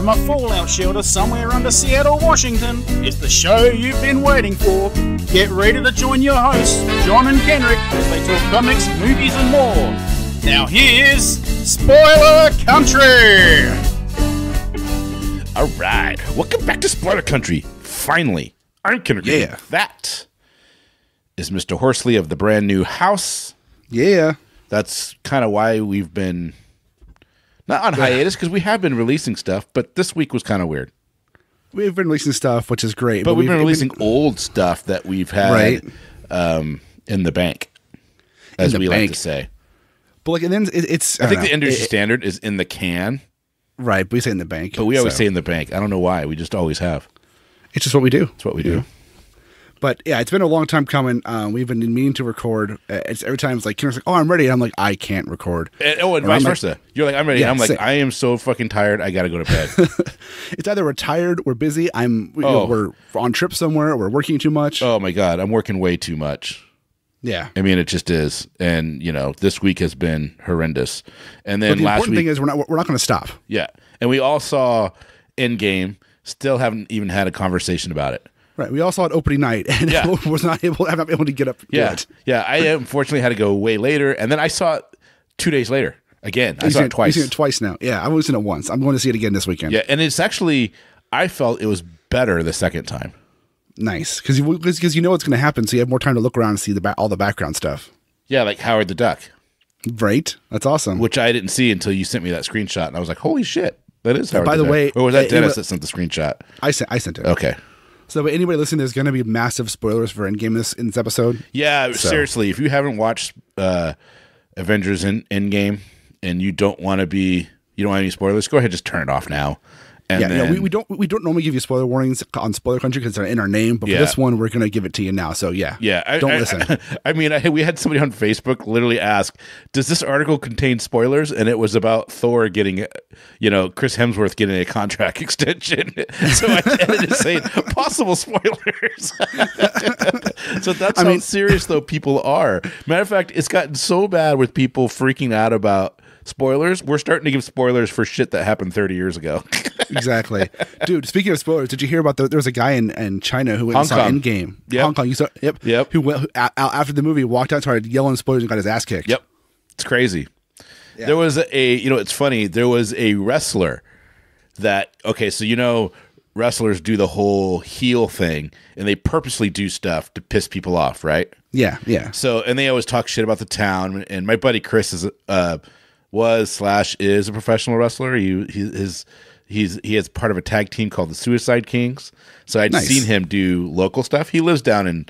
from a fallout shelter somewhere under Seattle, Washington, it's the show you've been waiting for. Get ready to join your hosts, John and Kenric, as they talk comics, movies, and more. Now here's Spoiler Country! Alright, welcome back to Spoiler Country. Finally, I'm Kenric. Yeah. That is Mr. Horsley of the brand new house. Yeah. That's kind of why we've been not on hiatus, because we have been releasing stuff, but this week was kind of weird. We've been releasing stuff, which is great. But we've been releasing old stuff that we've had in the bank, as we like to say. But like, and then it's I think the industry standard is in the can. Right, but we say in the bank. But we always say in the bank. I don't know why. We just always have. It's just what we do. It's what we do. But yeah, it's been a long time coming. We've been meaning to record. It's every time it's like, Kenric's like, oh, I'm ready. And I'm like, I can't record. And vice versa. You're like, I'm ready. Yeah, I'm like, same. I am so fucking tired. I got to go to bed. It's either we're tired, we're busy, we're on trip somewhere, or we're working too much. Oh my God. I'm working way too much. Yeah. I mean, it just is. And, you know, this week has been horrendous. And then But the last important week. thing is we're not going to stop. Yeah. And we all saw Endgame. Still haven't even had a conversation about it. Right. We all saw it opening night, and was not able to get up. Yet. Yeah. I unfortunately had to go way later. And then I saw it 2 days later. Again, I saw it twice. You've seen it twice now. Yeah. I've only seen it once. I'm going to see it again this weekend. Yeah. And it's actually, I felt it was better the second time. Nice. Because you know what's going to happen, so you have more time to look around and see all the background stuff. Yeah, like Howard the Duck. Right. That's awesome. Which I didn't see until you sent me that screenshot. And I was like, holy shit, that is Howard By the the Duck. way, Or was that Dennis that sent the screenshot? I sent it. Okay. So, but anybody listening, there's going to be massive spoilers for Endgame in this episode. Yeah, seriously, if you haven't watched Avengers Endgame and you don't want any spoilers, go ahead and just turn it off now. And then, we don't normally give you spoiler warnings on Spoiler Country because they're in our name, but for this one, we're going to give it to you now. So don't listen. I mean, we had somebody on Facebook literally ask, "Does this article contain spoilers?" And it was about Thor getting, Chris Hemsworth getting a contract extension. So I edited it saying possible spoilers. So that's how serious though people are. Matter of fact, it's gotten so bad with people freaking out about spoilers. We're starting to give spoilers for shit that happened 30 years ago. Exactly. Dude, speaking of spoilers, did you hear about there was a guy in China who went and saw Endgame? Yep. Hong Kong. You saw, yep. Who went, after the movie walked out, started yelling spoilers and got his ass kicked. Yep. It's crazy. Yeah. There was it's funny. There was a wrestler so wrestlers do the whole heel thing and they purposely do stuff to piss people off, right? Yeah, yeah. So, and they always talk shit about the town. And my buddy Chris is a professional wrestler. He has part of a tag team called the Suicide Kings. So I'd seen him do local stuff. He lives down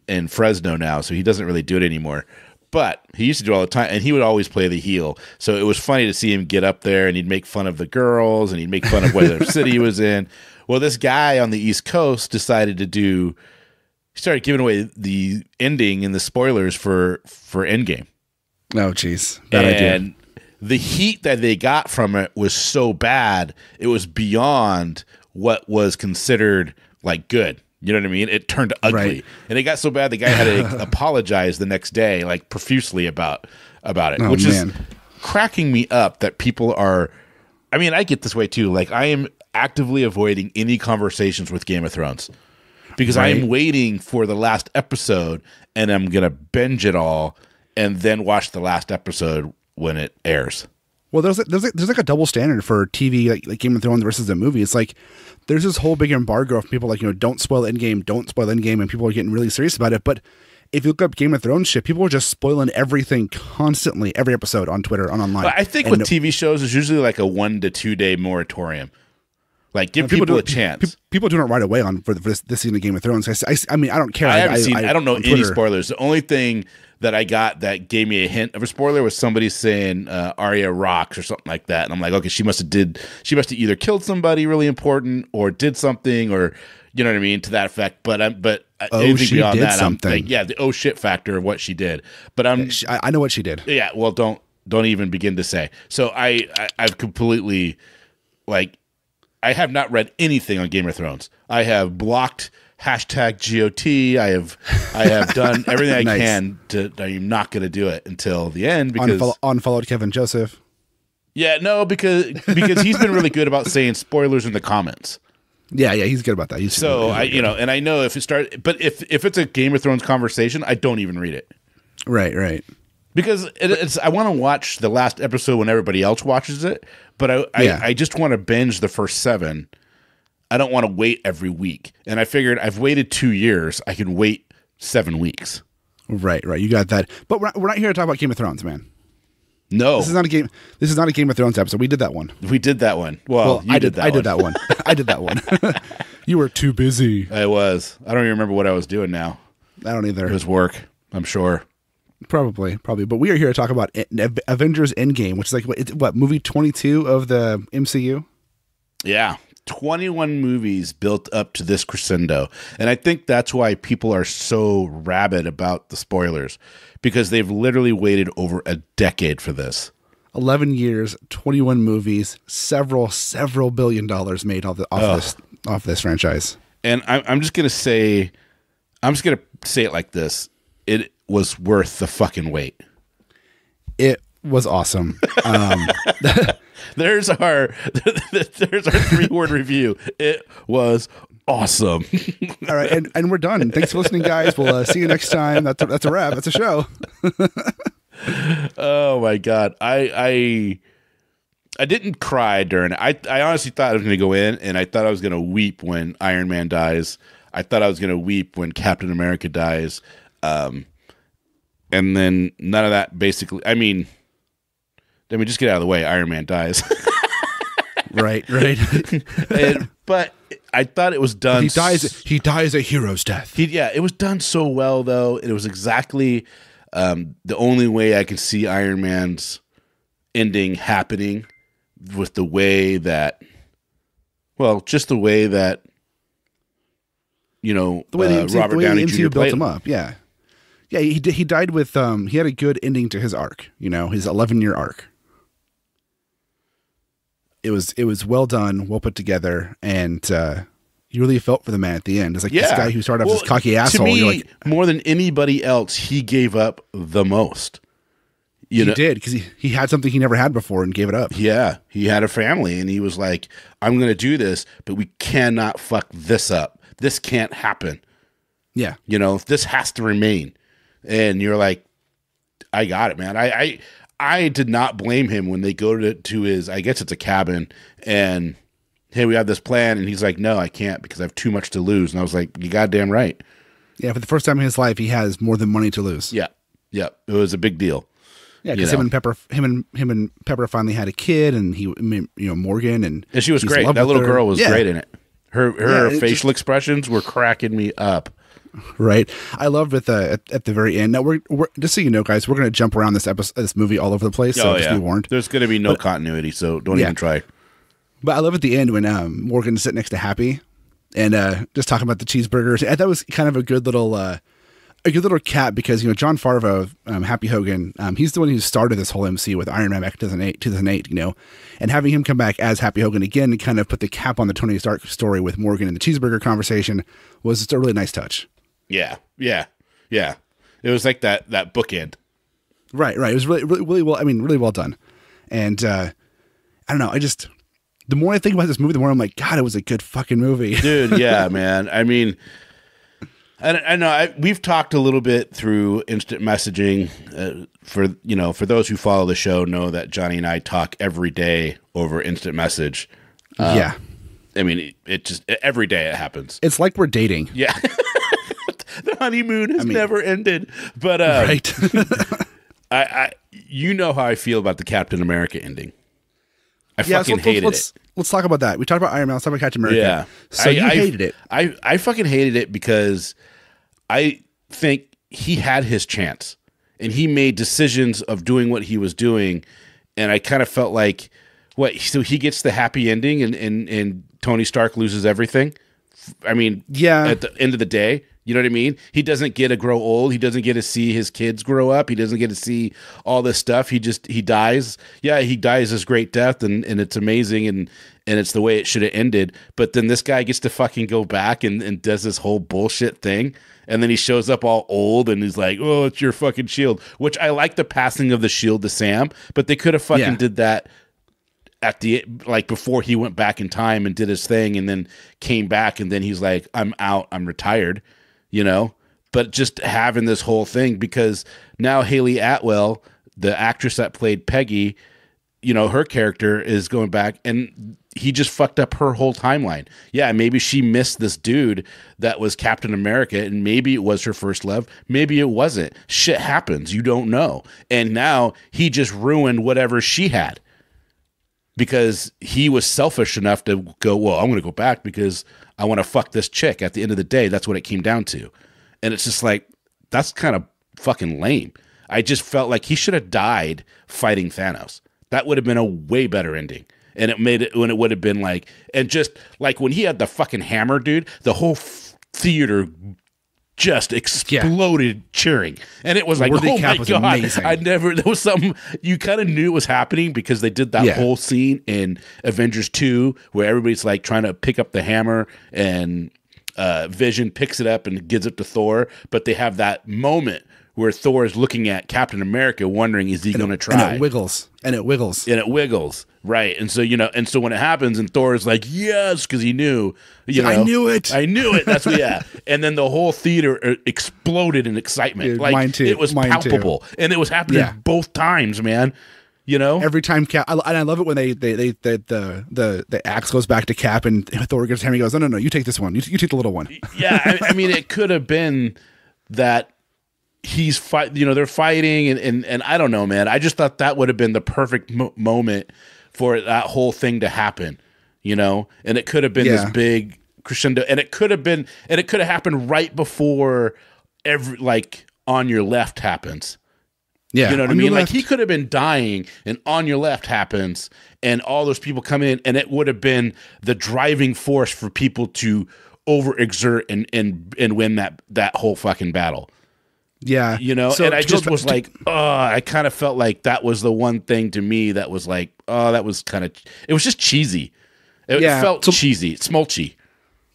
in Fresno now, so he doesn't really do it anymore. But he used to do it all the time, and he would always play the heel. So it was funny to see him get up there, and he'd make fun of the girls, and he'd make fun of whatever city he was in. Well, this guy on the East Coast decided he started giving away the ending and the spoilers for Endgame. Oh, jeez. Bad idea. The heat that they got from it was so bad, it was beyond what was considered like good. You know what I mean? It turned ugly. Right. And it got so bad the guy had to apologize the next day, like profusely about it. Which is cracking me up that people are I get this way too. Like I am actively avoiding any conversations with Game of Thrones. Because I am waiting for the last episode and I'm gonna binge it all and then watch the last episode when it airs. Well, there's like a double standard for TV, like Game of Thrones versus the movie. It's like there's this whole big embargo of people like don't spoil Endgame, and people are getting really serious about it. But if you look up Game of Thrones shit, people are just spoiling everything constantly, every episode on Twitter, online. But I think with TV shows, it's usually like a 1 to 2 day moratorium. Like give people a chance. People doing it right away for this season of Game of Thrones. I mean, I don't care. I don't know any spoilers. The only thing that I got that gave me a hint of a spoiler was somebody saying Arya rocks or something like that, and I'm like, okay, she must have either killed somebody really important or did something, or you know what I mean, to that effect. But anything beyond that, something. I'm like, yeah, the oh shit factor of what she did. But I know what she did. Yeah, well, don't even begin to say. So I've completely I have not read anything on Game of Thrones. I have blocked #GOT. I have done everything I can to. I'm not going to do it until the end because unfollowed Kevin Joseph. Yeah, no, because he's been really good about saying spoilers in the comments. Yeah, he's good about that. He's really and I know if it starts, but if it's a Game of Thrones conversation, I don't even read it. Right. Because it's I want to watch the last episode when everybody else watches it, but I just want to binge the first 7. I don't want to wait every week. And I figured I've waited 2 years. I can wait 7 weeks. Right. You got that. But we're not here to talk about Game of Thrones, man. No, this is not a Game of Thrones episode. We did that one. Well, I did that one. I did that one. You were too busy. I was. I don't even remember what I was doing now. I don't either. It was work, I'm sure. Probably. But we are here to talk about Avengers Endgame, which is like movie 22 of the MCU. Yeah. 21 movies built up to this crescendo. And I think that's why people are so rabid about the spoilers, because they've literally waited over a decade for this. 11 years, 21 movies, several billion dollars made off this franchise. And I'm just going to say it like this. It was worth the fucking wait. It was awesome. There's our 3-word review. It was awesome. All right, and we're done. Thanks for listening, guys. We'll see you next time. That's a wrap. That's a show. Oh my god, I didn't cry during it. I honestly thought I was going to go in, and I thought I was going to weep when Iron Man dies. I thought I was going to weep when Captain America dies. And then none of that. Basically, I mean, just get out of the way. Iron Man dies. Right. But I thought it was done. He dies a hero's death. It was done so well, though. It was exactly the only way I could see Iron Man's ending happening, with the way that, just the way that, Robert Downey Jr. built him up. Yeah. He died with he had a good ending to his arc. His 11-year arc. It was well done, well put together, and you really felt for the man at the end. It's like this guy who started off as cocky asshole. To me, more than anybody else, he gave up the most. He did, because he had something he never had before and gave it up. Yeah, he had a family, and he was like, "I'm going to do this, but we cannot fuck this up. This can't happen. Yeah, this has to remain." And you're like, "I got it, man." I did not blame him when they go to his, I guess it's a cabin, and, hey, we have this plan. And he's like, "No, I can't, because I have too much to lose." And I was like, "You goddamn right." Yeah, for the first time in his life, he has more than money to lose. Yeah. It was a big deal. Yeah, because him and Pepper finally had a kid, and Morgan, and she was great. That little girl was great in it. Her facial expressions were cracking me up. Right, I loved it at the very end. Now we're just so you know, guys, we're going to jump around this movie all over the place. So just be warned. There's going to be no continuity, so don't even try. But I love at the end when Morgan's sitting next to Happy, and just talking about the cheeseburgers. And that was kind of a good little cap, because Jon Favreau, Happy Hogan, he's the one who started this whole MC with Iron Man back in 2008. And having him come back as Happy Hogan again and kind of put the cap on the Tony Stark story with Morgan and the cheeseburger conversation was just a really nice touch. Yeah. It was like that bookend. Right. It was really well. I mean, really well done. And I don't know. The more I think about this movie, the more I'm like, God, it was a good fucking movie, dude. Yeah, man. I mean, I know we've talked a little bit through instant messaging. For those who follow the show, know that Johnny and I talk every day over instant message. Yeah. I mean, it just every day it happens. It's like we're dating. Yeah. The honeymoon has never ended. But right. I how I feel about the Captain America ending. I fucking hated it. Let's talk about that. We talked about Iron Man. Let's talk about Captain America. Yeah. So you hated it. I fucking hated it because I think he had his chance and he made decisions of doing what he was doing. And I kind of felt like, so he gets the happy ending and Tony Stark loses everything. I mean, at the end of the day, you know what I mean? He doesn't get to grow old. He doesn't get to see his kids grow up. He doesn't get to see all this stuff. He dies. Yeah, he dies his great death, and it's amazing, and it's the way it should have ended. But then this guy gets to fucking go back and does this whole bullshit thing, and then he shows up all old, and he's like, "Oh, it's your fucking shield," which I like the passing of the shield to Sam, but they could have fucking did that at the like before he went back in time and did his thing and then came back and then he's like, I'm out, I'm retired, you know. But just having this whole thing, because now Haley Atwell, the actress that played Peggy, you know, her character is going back and he just fucked up her whole timeline. Yeah, maybe she missed this dude that was Captain America and maybe it was her first love. Maybe it wasn't. Shit happens. You don't know. And now he just ruined whatever she had. Because he was selfish enough to go, well, I'm going to go back because I want to fuck this chick. At the end of the day, that's what it came down to. And it's just like, that's kind of fucking lame. I just felt like he should have died fighting Thanos. That would have been a way better ending. And it made it when it would have been like, and just like when he had the fucking hammer, dude, the whole theater just exploded cheering. And it was like, oh my God, amazing. There was something, you kind of knew it was happening because they did that whole scene in Avengers 2 where everybody's like trying to pick up the hammer and Vision picks it up and gives it to Thor. But they have that moment where Thor is looking at Captain America wondering, is he going to try? And it wiggles. And it wiggles. Right. And so, you know, and so when it happens and Thor is like, yes, because he knew, you know. I knew it. That's what, yeah. And then the whole theater exploded in excitement. Dude, like, mine too. It was palpable. And it was happening both times, man. You know? Every time Cap, and I love it when the axe goes back to Cap and Thor gets hammer. He goes, no, you take this one. You take the little one. Yeah. I mean, it could have been that he's they're fighting and I don't know, man. I just thought that would have been the perfect moment for that whole thing to happen, you know? And it could have been this big crescendo, and it could have happened right before On Your Left happens. Yeah. You know what I mean? Like he could have been dying and On Your Left happens and all those people come in and it would have been the driving force for people to overexert and win that whole fucking battle. Yeah. You know, so and I just was like, I kind of felt like that was the one thing to me that was like, that was kind of, it was just cheesy. It felt cheesy. It's smolchy.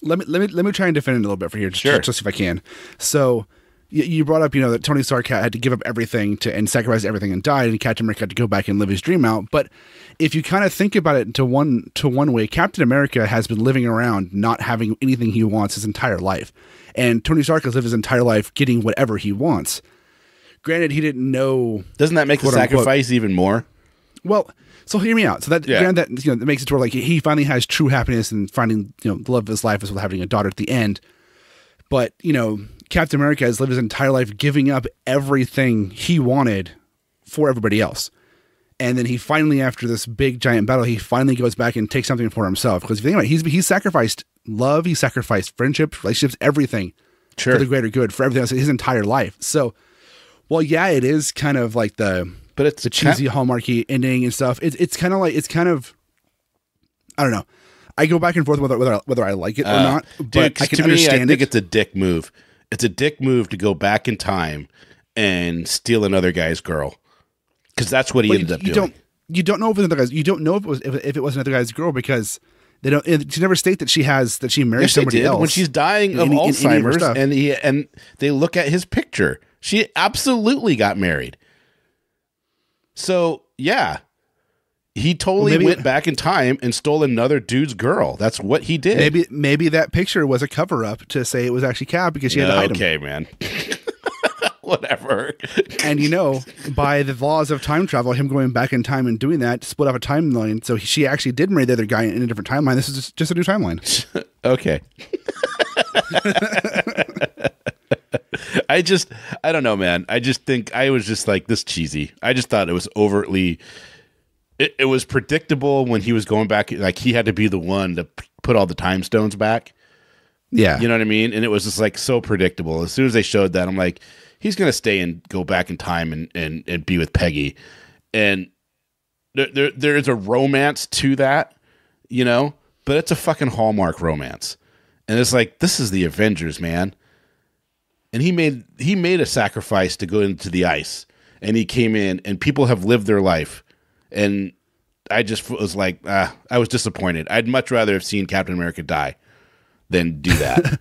Let me try and defend it a little bit for here, just if I can. So you brought up, you know, that Tony Stark had to give up everything and sacrifice everything and died, and Captain America had to go back and live his dream out. But if you kind of think about it to one way, Captain America has been living around not having anything he wants his entire life. And Tony Stark has lived his entire life getting whatever he wants. Granted, he didn't know. Doesn't that make the sacrifice even more? Well, so hear me out. So granted, that, you know, that makes it to where like he finally has true happiness and finding, you know, the love of his life is with having a daughter at the end. But, you know, Captain America has lived his entire life giving up everything he wanted for everybody else. And then he finally, after this big giant battle, he finally goes back and takes something for himself. Because if you think about it, he's sacrificed love, he sacrificed friendships, relationships, everything for the greater good, for everything else, his entire life. So, well, yeah, it is kind of like the cheesy Hallmarky ending and stuff. It's kind of I don't know. I go back and forth whether I like it or not. But dude, I can understand I think it's a dick move. It's a dick move to go back in time and steal another guy's girl. Because that's what he ended up doing. You don't know if another guy's. You don't know if it was another guy's girl because they don't. She never state that she married somebody else when she's dying of Alzheimer's, and they look at his picture. She absolutely got married. So yeah, he totally went back in time and stole another dude's girl. That's what he did. Maybe that picture was a cover up to say it was actually Cap because she had to hide him. Okay, man. Whatever. And you know, by the laws of time travel, him going back in time and doing that split up a timeline. So she actually did marry the other guy in a different timeline. This is just a new timeline. Okay. I don't know, man. I just think I was just like this cheesy. I just thought it was overtly. It was predictable when he was going back. Like he had to be the one to put all the time stones back. Yeah. You know what I mean? And it was just like so predictable. As soon as they showed that, I'm like, he's going to stay and go back in time and be with Peggy. And there is a romance to that, you know, but it's a fucking Hallmark romance. And it's like, this is the Avengers, man. And he made a sacrifice to go into the ice, and he came in, and people have lived their life. And I just was like, I was disappointed. I'd much rather have seen Captain America die than do that.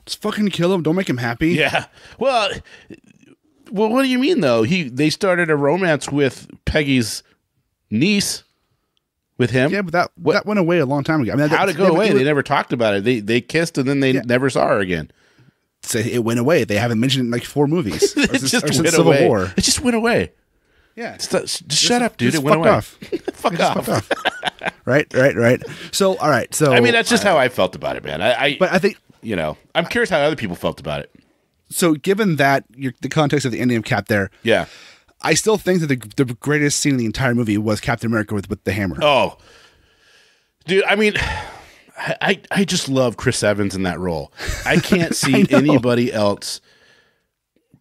Just fucking kill him. Don't make him happy. Yeah. Well, what do you mean though? They started a romance with Peggy's niece. with him. Yeah, but that went away a long time ago. I mean, how'd it go away? They never talked about it. They kissed and then they never saw her again. So it went away. They haven't mentioned it in like 4 movies. It just went Civil away. War. It just went away. Yeah. Just shut up, dude. It went away. Off. Fuck off. Right. So, all right. So, I mean, that's just how I felt about it, man. But I think, I'm curious how other people felt about it. So, given that the context of the ending of Cap there, yeah, I still think that the greatest scene in the entire movie was Captain America with the hammer. Oh, dude. I mean, I just love Chris Evans in that role. I can't see anybody else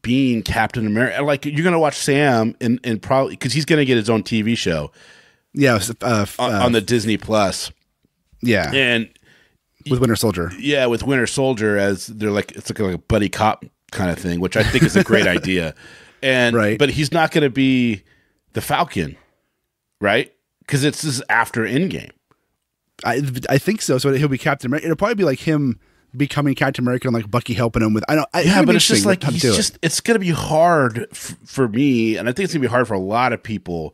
being Captain America. Like, you're gonna watch Sam and probably because he's gonna get his own TV show. Yeah, on the Disney Plus. Yeah, and with Winter Soldier. Yeah, with Winter Soldier as it's like a buddy cop kind of thing, which I think is a great idea. And but he's not going to be the Falcon, right? Because this is after Endgame. I think so. So he'll be Captain America. It'll probably be like him becoming Captain America and like Bucky helping him with. But it's just like it's going to be hard for me, and I think it's going to be hard for a lot of people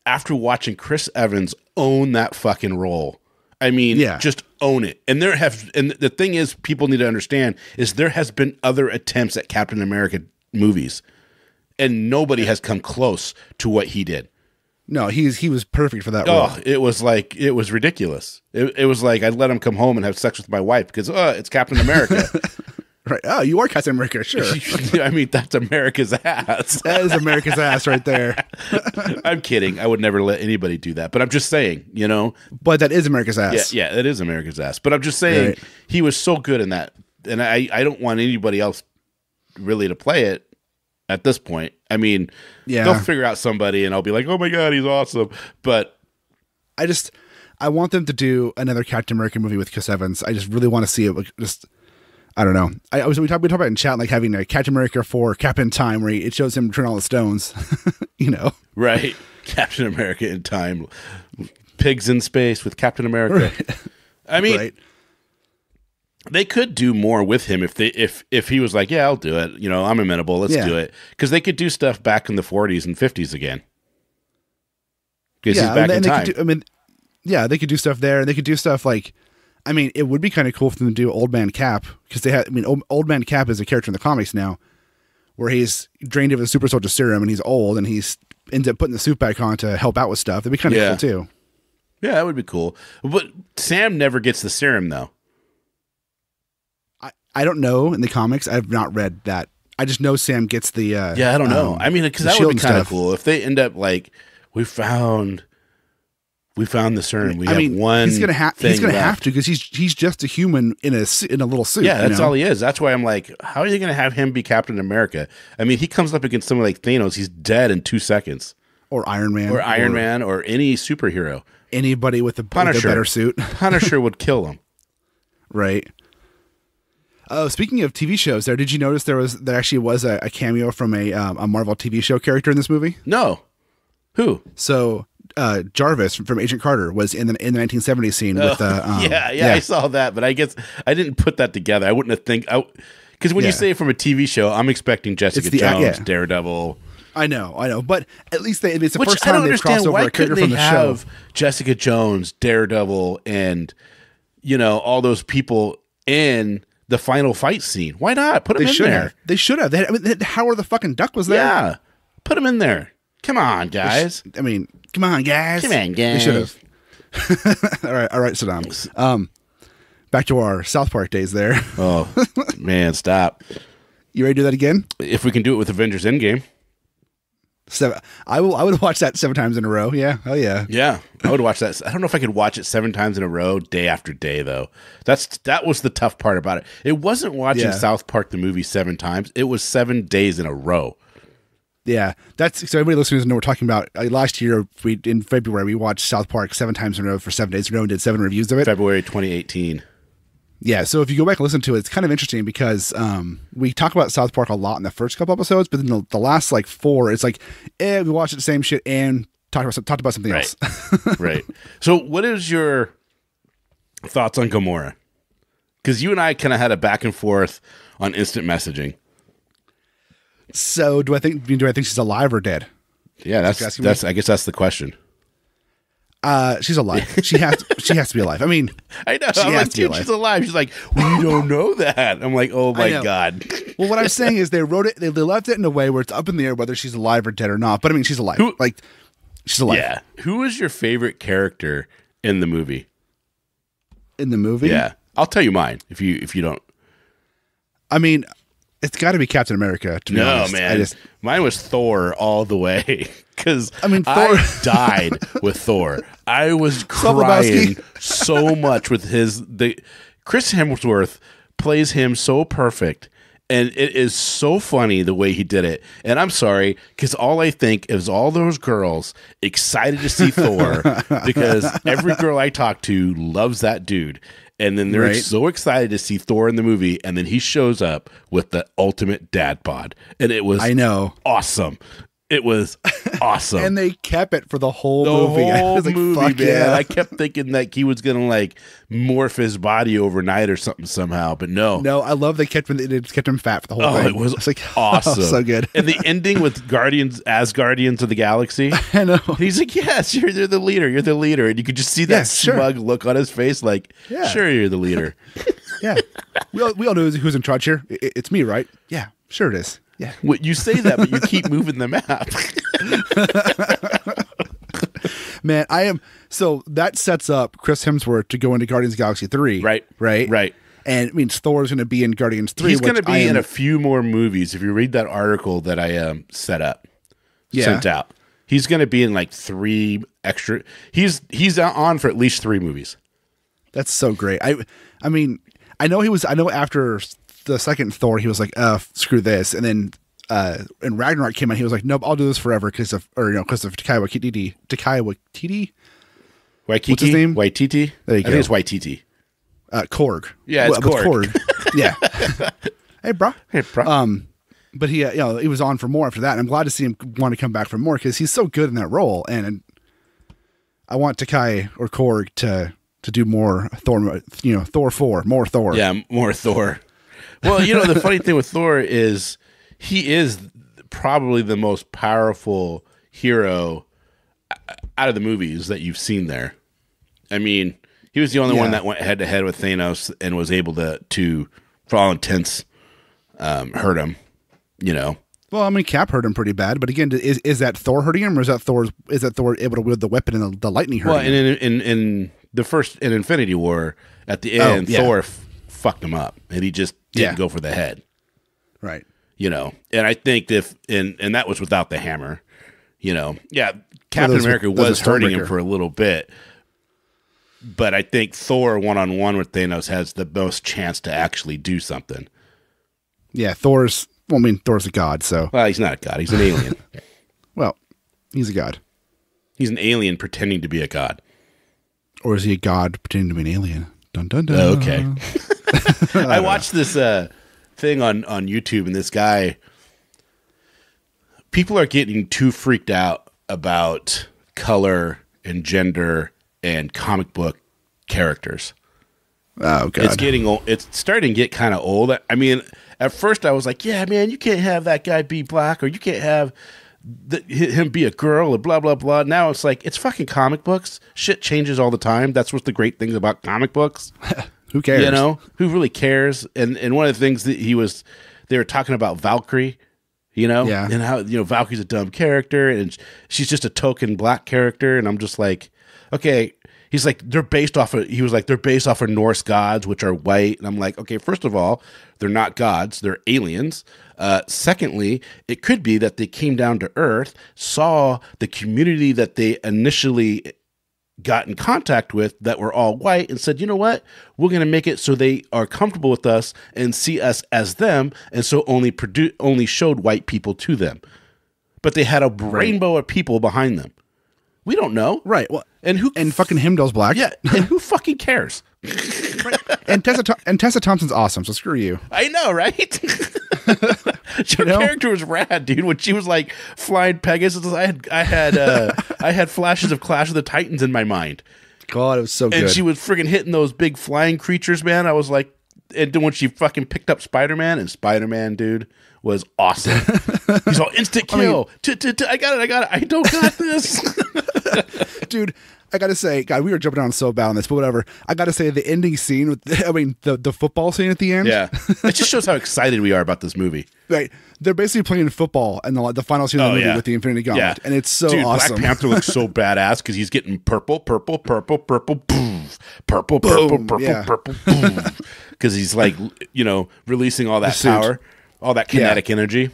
after watching Chris Evans own that fucking role. I mean, just own it. And the thing is, people need to understand is there has been other attempts at Captain America movies, and nobody has come close to what he did. No, he was perfect for that role. Oh, it was ridiculous. It was like I'd let him come home and have sex with my wife because it's Captain America. Right. Oh, you are Captain America, sure. I mean, that's America's ass. That is America's ass right there. I'm kidding. I would never let anybody do that. But I'm just saying, But that is America's ass. Yeah, it is America's ass. But I'm just saying he was so good in that. And I don't want anybody else really to play it at this point. I mean, they'll figure out somebody and I'll be like, oh my God, he's awesome. But I want them to do another Captain America movie with Chris Evans. I just really want to see it. I don't know. We talked about in chat like having a Captain America 4 Cap in Time where it shows him turn all the stones. Right. Captain America in Time. Pigs in Space with Captain America. Right. I mean, they could do more with him if he was like, yeah, I'll do it. I'm amenable. Let's do it. Because they could do stuff back in the 40s and 50s again. Because he's back in time. They could do stuff there. And they could do stuff like, it would be kind of cool for them to do Old Man Cap because Old Man Cap is a character in the comics now where he's drained of his super soldier serum and he's old and he's ends up putting the suit back on to help out with stuff. That'd be kind of cool too. Yeah, that would be cool. But Sam never gets the serum though. I don't know in the comics. I've not read that. I just know Sam gets the. I don't know. Because that would be kind of cool if they end up like we found the serum. We have one. He's gonna have to because he's just a human in a little suit. Yeah, that's all he is. That's why I'm like, how are you gonna have him be Captain America? He comes up against someone like Thanos. He's dead in 2 seconds. Or Iron Man. Or any superhero. Anybody with a better suit. Punisher would kill him. Right. Oh, speaking of TV shows, did you notice there actually was a cameo from a Marvel TV show character in this movie? No. Who? So. Jarvis from Agent Carter was in the 1970s scene with I saw that, but I guess I didn't put that together. I wouldn't have because when you say from a TV show, I'm expecting Jessica Jones, Daredevil. I know, but at least it's the first time they've crossed over a character from the show. Jessica Jones, Daredevil, and all those people in the final fight scene. Why not put them in there? They should have. Howard the fucking Duck was there. Yeah, put them in there. Come on, guys. Come on, guys. They should have. All right, Saddam. Back to our South Park days there. Oh, man, stop. You ready to do that again? If we can do it with Avengers Endgame. I would watch that 7 times in a row. Yeah. Oh, yeah. Yeah, I would watch that. I don't know if I could watch it 7 times in a row, day after day, though. That was the tough part about it. It wasn't watching South Park the movie 7 times. It was 7 days in a row. Yeah, that's so everybody listening know we're talking about. Last year, in February, we watched South Park 7 times in a row for 7 days in a row and did 7 reviews of it. February 2018. Yeah, so if you go back and listen to it, it's kind of interesting because we talk about South Park a lot in the first couple episodes, but then the last 4, it's like, we watched the same shit and talked about something else. Right. So, what is your thoughts on Gamora? Because you and I kind of had a back and forth on instant messaging. So do I think she's alive or dead? Yeah, I guess that's the question. She's alive. She has to be alive. I mean, I know. I'm like, dude, she's alive. She's like, we don't know that. I'm like, oh my God. Well, what I'm saying is they wrote it. They left it in a way where it's up in the air whether she's alive or dead or not. But I mean, she's alive. She's alive. Yeah. Who is your favorite character in the movie? In the movie? Yeah. I'll tell you mine if you don't. I mean, it's got to be Captain America. To be honest. Man. Mine was Thor all the way. Because Thor I died with Thor. I was crying so much with Chris Hemsworth plays him so perfect. And it is so funny the way he did it. And I'm sorry, because all I think is all those girls excited to see Thor, because every girl I talk to loves that dude. And then they're so excited to see Thor in the movie. And then he shows up with the ultimate dad bod. And it was awesome. It was awesome. And they kept it for the whole movie. I was like, fuck man. yeah. I kept thinking that he was going to like morph his body overnight or something somehow, but no. No, I love they kept him fat for the whole thing. It was like, awesome. So good. And the ending with Guardians of the Galaxy. I know. He's like, yes, you're the leader. You're the leader. And you could just see that smug look on his face like, sure, you're the leader. Yeah. We all know who's in charge here. It's me, right? Yeah, sure it is. Yeah. Well, you say that, but you keep moving the map. Man, so that sets up Chris Hemsworth to go into Guardians of the Galaxy 3. Right. And it means Thor's going to be in Guardians 3. He's going to be in a few more movies. If you read that article that I sent out, he's going to be in like 3 extra. He's on for at least 3 movies. That's so great. I mean, I know after the second Thor, he was like, screw this. And then when Ragnarok came out, he was like, nope, I'll do this forever because of Taika Waititi. What's his name? Waititi? There you go. I think it's Waititi. Korg. Yeah, it's Korg. Yeah. Hey, bro. But he was on for more after that. And I'm glad to see him want to come back for more because he's so good in that role. And I want Takai or Korg to do more Thor, Thor 4, more Thor. Yeah, more Thor. Well, the funny thing with Thor is he is probably the most powerful hero out of the movies that you've seen there. I mean, he was the only one that went head to head with Thanos and was able to for all intents, hurt him, Well, I mean, Cap hurt him pretty bad, but again, is that Thor hurting him, or is that Thor able to wield the weapon and the lightning hurting him? In the first Infinity War, at the end, Thor fucked him up, and he just didn't go for the head. Right. And I think and that was without the hammer, Captain America was hurting him for a little bit, but I think Thor one-on-one with Thanos has the most chance to actually do something. Yeah, Thor's a god, so. Well, he's not a god. He's an alien. Well, he's a god. He's an alien pretending to be a god. Or is he a god pretending to be an alien? Dun, dun, dun. Okay. I watched this thing on YouTube, and this guy, people are getting too freaked out about color and gender and comic book characters. Oh, God. It's getting old. It's starting to get kind of old. I mean, at first I was like, yeah, man, you can't have that guy be black, or you can't have him be a girl, or blah, blah, blah. Now it's like, it's fucking comic books. Shit changes all the time. That's what's the great thing about comic books. Who cares? Who really cares? And one of the things that they were talking about Valkyrie, and how, Valkyrie's a dumb character and she's just a token black character. And I'm just like, okay. He's like, they're based off of Norse gods, which are white. And I'm like, okay, first of all, they're not gods, they're aliens. Secondly, it could be that they came down to Earth, saw the community that they initially got in contact with that were all white, and said, you know what? We're going to make it so they are comfortable with us and see us as them, and so only showed white people to them. But they had a rainbow of people behind them. We don't know. Right. Well, and fucking Heimdall's black. Yeah. And who fucking cares? Right. And Tessa Thompson's awesome, so screw you. I know, right? Her character was rad, dude. When she was like flying Pegasus, I had flashes of Clash of the Titans in my mind. God, it was so good. And she was friggin' hitting those big flying creatures, man. I was like, and then when she fucking picked up Spider-Man, and Spider-Man, dude, was awesome. He's all instant kill. I got it. I don't got this. Dude, I gotta say, God, we were jumping around so bad on this, but whatever. I gotta say, the ending scene with, the football scene at the end. Yeah, it just shows how excited we are about this movie. Right, they're basically playing football in the final scene of the movie with the Infinity Gauntlet, and it's so awesome. Black Panther looks so badass because he's getting purple, boom, purple, boom, because he's like, releasing all that power, all that kinetic energy.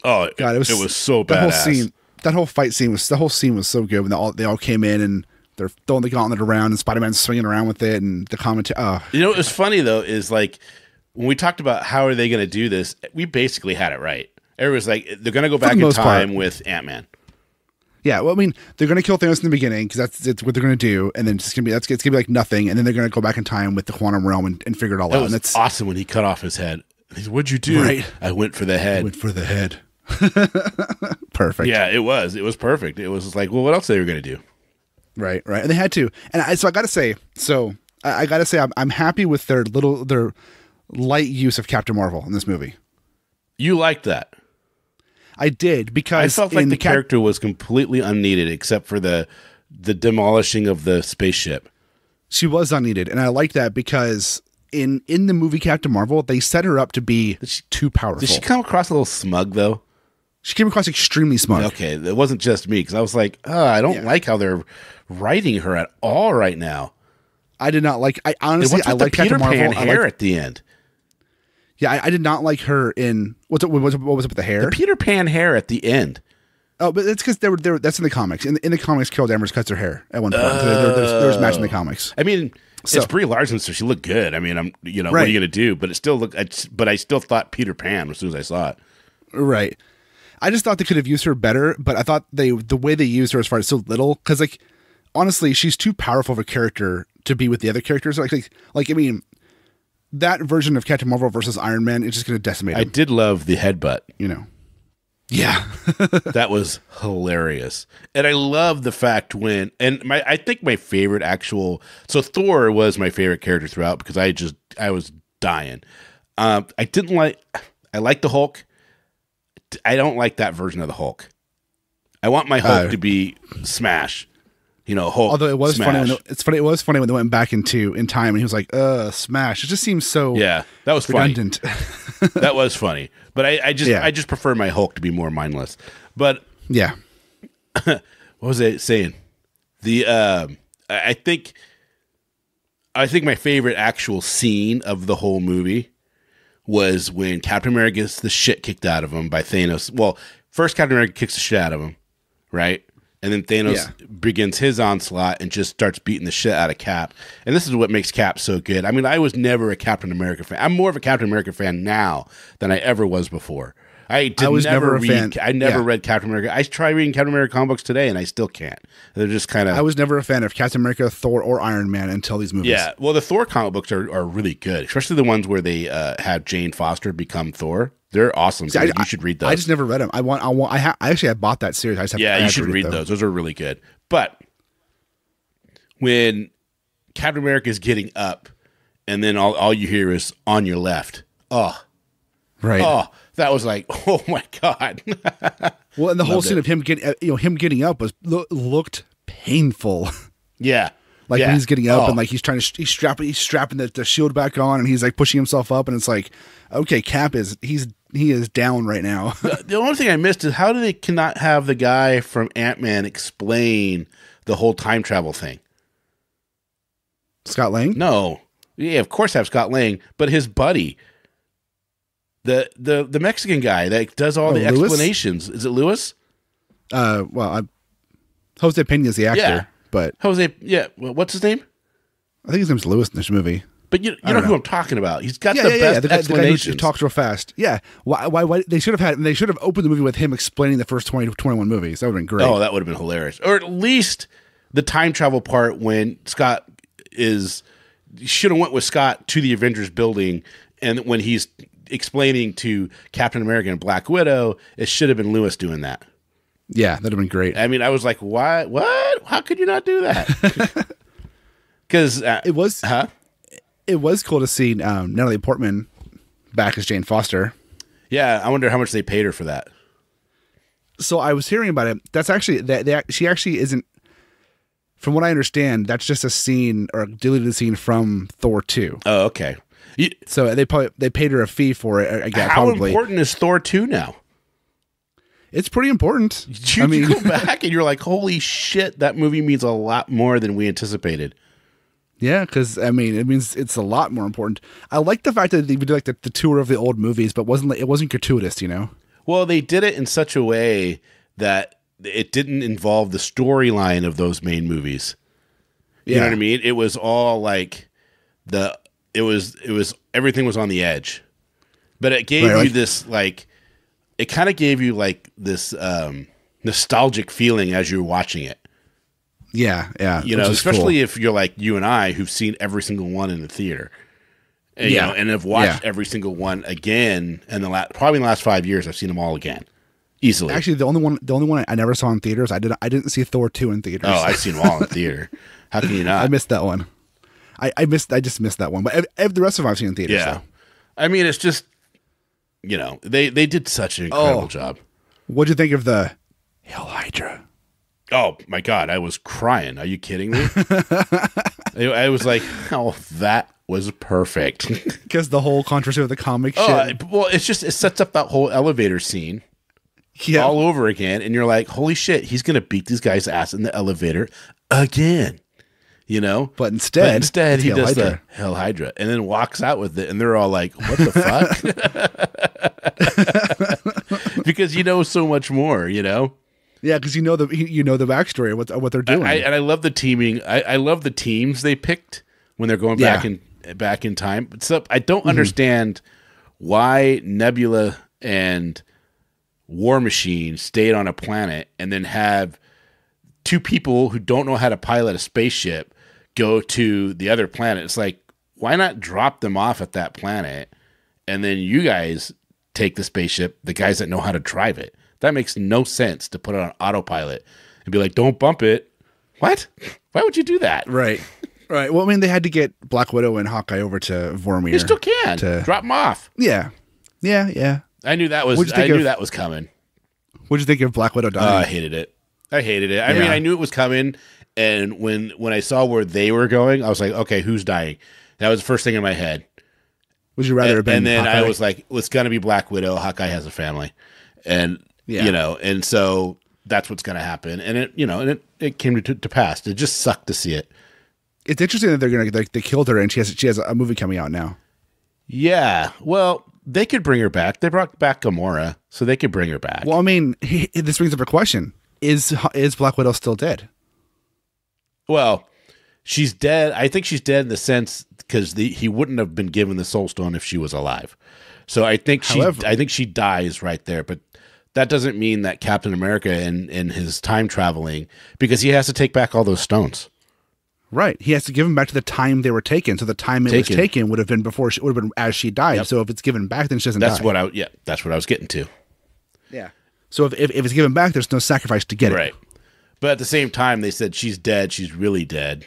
Oh God, it was so badass. That whole fight scene was so good when they all came in and they're throwing the gauntlet around and Spider-Man's swinging around with it and the commentary. What was funny though is like when we talked about how are they going to do this, we basically had it right. Everyone's like they're going to go back in time with Ant-Man. Yeah, well, I mean, they're going to kill Thanos in the beginning because that's what they're going to do, and then it's going to be like nothing, and then they're going to go back in time with the quantum realm and figure it all out. And that's awesome when he cut off his head. He's, what'd you do? Right. I went for the head. Perfect. Yeah, it was perfect. It was like, well, what else are they going to do? Right, and they had to. And I got to say, I'm happy with their light use of Captain Marvel in this movie. You liked that? I did, because I felt like the character was completely unneeded except for the demolishing of the spaceship. She was unneeded, and I like that because in the movie Captain Marvel, they set her up to be too powerful. Did she come across a little smug though? She came across extremely smug. Okay, it wasn't just me because I was like, I don't like how they're writing her at all right now. I did not like. I honestly, I like Peter Captain Marvel. Pan hair at the end. Yeah, I did not like her in what was it with the hair? The Peter Pan hair at the end. Oh, but it's because that's in the comics. In the comics, Carol Danvers cuts her hair at one point. There was a match in the comics. I mean, it's Brie Larson, so she looked good. I mean, what are you gonna do? But it still looked. But I still thought Peter Pan as soon as I saw it. Right. I just thought they could have used her better, but I thought the way they used her as far as so little, because like honestly, she's too powerful of a character to be with the other characters. Like I mean, that version of Captain Marvel versus Iron Man is just going to decimate him. I did love the headbutt. Yeah, that was hilarious, and I love the fact I think my favorite Thor was my favorite character throughout because I was dying. I like the Hulk. I don't like that version of the Hulk. I want my Hulk to be Smash. Hulk. Although it was funny, it was funny when they went back in time and he was like, Smash. It just seems so that was redundant. Funny. That was funny. But I just prefer my Hulk to be more mindless. But yeah. What was I saying? I think my favorite actual scene of the whole movie was when Captain America gets the shit kicked out of him by Thanos. Well, first Captain America kicks the shit out of him, right? And then Thanos begins his onslaught and just starts beating the shit out of Cap. And this is what makes Cap so good. I mean, I was never a Captain America fan. I'm more of a Captain America fan now than I ever was before. I never read Captain America. I try reading Captain America comic books today, and I still can't. They're just kind of. I was never a fan of Captain America, Thor, or Iron Man until these movies. Yeah, well, the Thor comic books are really good, especially the ones where they have Jane Foster become Thor. They're awesome. See, you should read those. I just never read them. I bought that series. You should read those. Those are really good. But when Captain America is getting up, and then all you hear is "on your left." Oh, right. Oh, that was like, oh my God. Well, and the whole scene of him getting up looked painful. Yeah. Like when he's getting up and like he's strapping the shield back on and he's like pushing himself up and it's like, okay, Cap he is down right now. The only thing I missed is how do they cannot have the guy from Ant-Man explain the whole time travel thing? Scott Lang? No. Yeah, of course have Scott Lang, but his buddy, the Mexican guy that does all the explanations. Is it Lewis? Jose Pena is the actor. Yeah. But Jose, what's his name? I think his name's Lewis in this movie. But you know who I'm talking about. He's got the best explanations. The guy who talks real fast. Yeah. Why they should have opened the movie with him explaining the first 20 to 21 movies. That would have been great. Oh, that would have been hilarious. Or at least the time travel part when Scott should have went with Scott to the Avengers building, and when he's explaining to Captain America and Black Widow, it should have been Lewis doing that. Yeah, that'd have been great. I mean, I was like, "Why? What? How could you not do that?" Because it was cool to see Natalie Portman back as Jane Foster. Yeah, I wonder how much they paid her for that. So I was hearing about it. That's actually she actually isn't. from what I understand, that's just a scene or a deleted scene from Thor 2. Oh, okay. So they paid her a fee for it. I guess, how probably. important is Thor 2 now? It's pretty important. You go back and you're like, holy shit, that movie means a lot more than we anticipated. Yeah, because it means it's a lot more important. I like the fact that they did like the tour of the old movies, but it wasn't gratuitous, you know. Well, they did it in such a way that it didn't involve the storyline of those main movies. You know what I mean? It was all like everything was on the edge, but it gave you this like. It kind of gave you like this nostalgic feeling as you're watching it. Yeah. You know, especially if you're like you and I, who've seen every single one in the theater, and, you know, and have watched every single one again. And probably in the last 5 years, I've seen them all again, easily. Actually, the only one I never saw in theaters, I didn't see Thor 2 in theaters. Oh, I've seen them all in theater. How can you not? I missed that one. I just missed that one. But the rest of them I've seen in theaters. Yeah, so. I mean, it's just. You know, they did such an incredible job. What'd you think of the Hail Hydra? Oh, my God. I was crying. Are you kidding me? I was like, oh, that was perfect. Because the whole controversy with the comic shit. Well, it sets up that whole elevator scene all over again. And you're like, holy shit, he's going to beat these guys' ass in the elevator again. You know, but instead he does the Hell Hydra and then walks out with it, and they're all like, "What the fuck?" Because you know so much more, you know. Yeah, because you know the backstory of what they're doing. And I love the teaming. I love the teams they picked when they're going back in time. So I don't understand why Nebula and War Machine stayed on a planet and then have two people who don't know how to pilot a spaceship go to the other planet. It's like, why not drop them off at that planet and then you guys take the spaceship, the guys that know how to drive it? That makes no sense to put it on autopilot and be like, don't bump it. What? Why would you do that? Right. Well, I mean, they had to get Black Widow and Hawkeye over to Vormir. You still can. Drop them off. Yeah. I knew that was coming. What'd you think of Black Widow dying? I hated it. I mean, I knew it was coming. And when I saw where they were going, I was like, okay, who's dying? That was the first thing in my head. Would you rather have been? And then Hawkeye? I was like, well, it's going to be Black Widow. Hawkeye has a family, and you know, and so that's what's going to happen. And it came to pass. It just sucked to see it. It's interesting that they killed her, and she has a movie coming out now. Yeah, well, they could bring her back. They brought back Gamora, so they could bring her back. Well, I mean, this brings up a question: Is Black Widow still dead? Well, she's dead. I think she's dead in the sense because he wouldn't have been given the Soul Stone if she was alive. So I think she dies right there. But that doesn't mean that Captain America and his time traveling, because he has to take back all those stones. Right. He has to give them back to the time they were taken. So the time it was taken would have been as she died. Yep. So if it's given back, then she doesn't die. That's what I was getting to. Yeah. So if it's given back, there's no sacrifice to get it. Right. But at the same time, they said she's dead. She's really dead.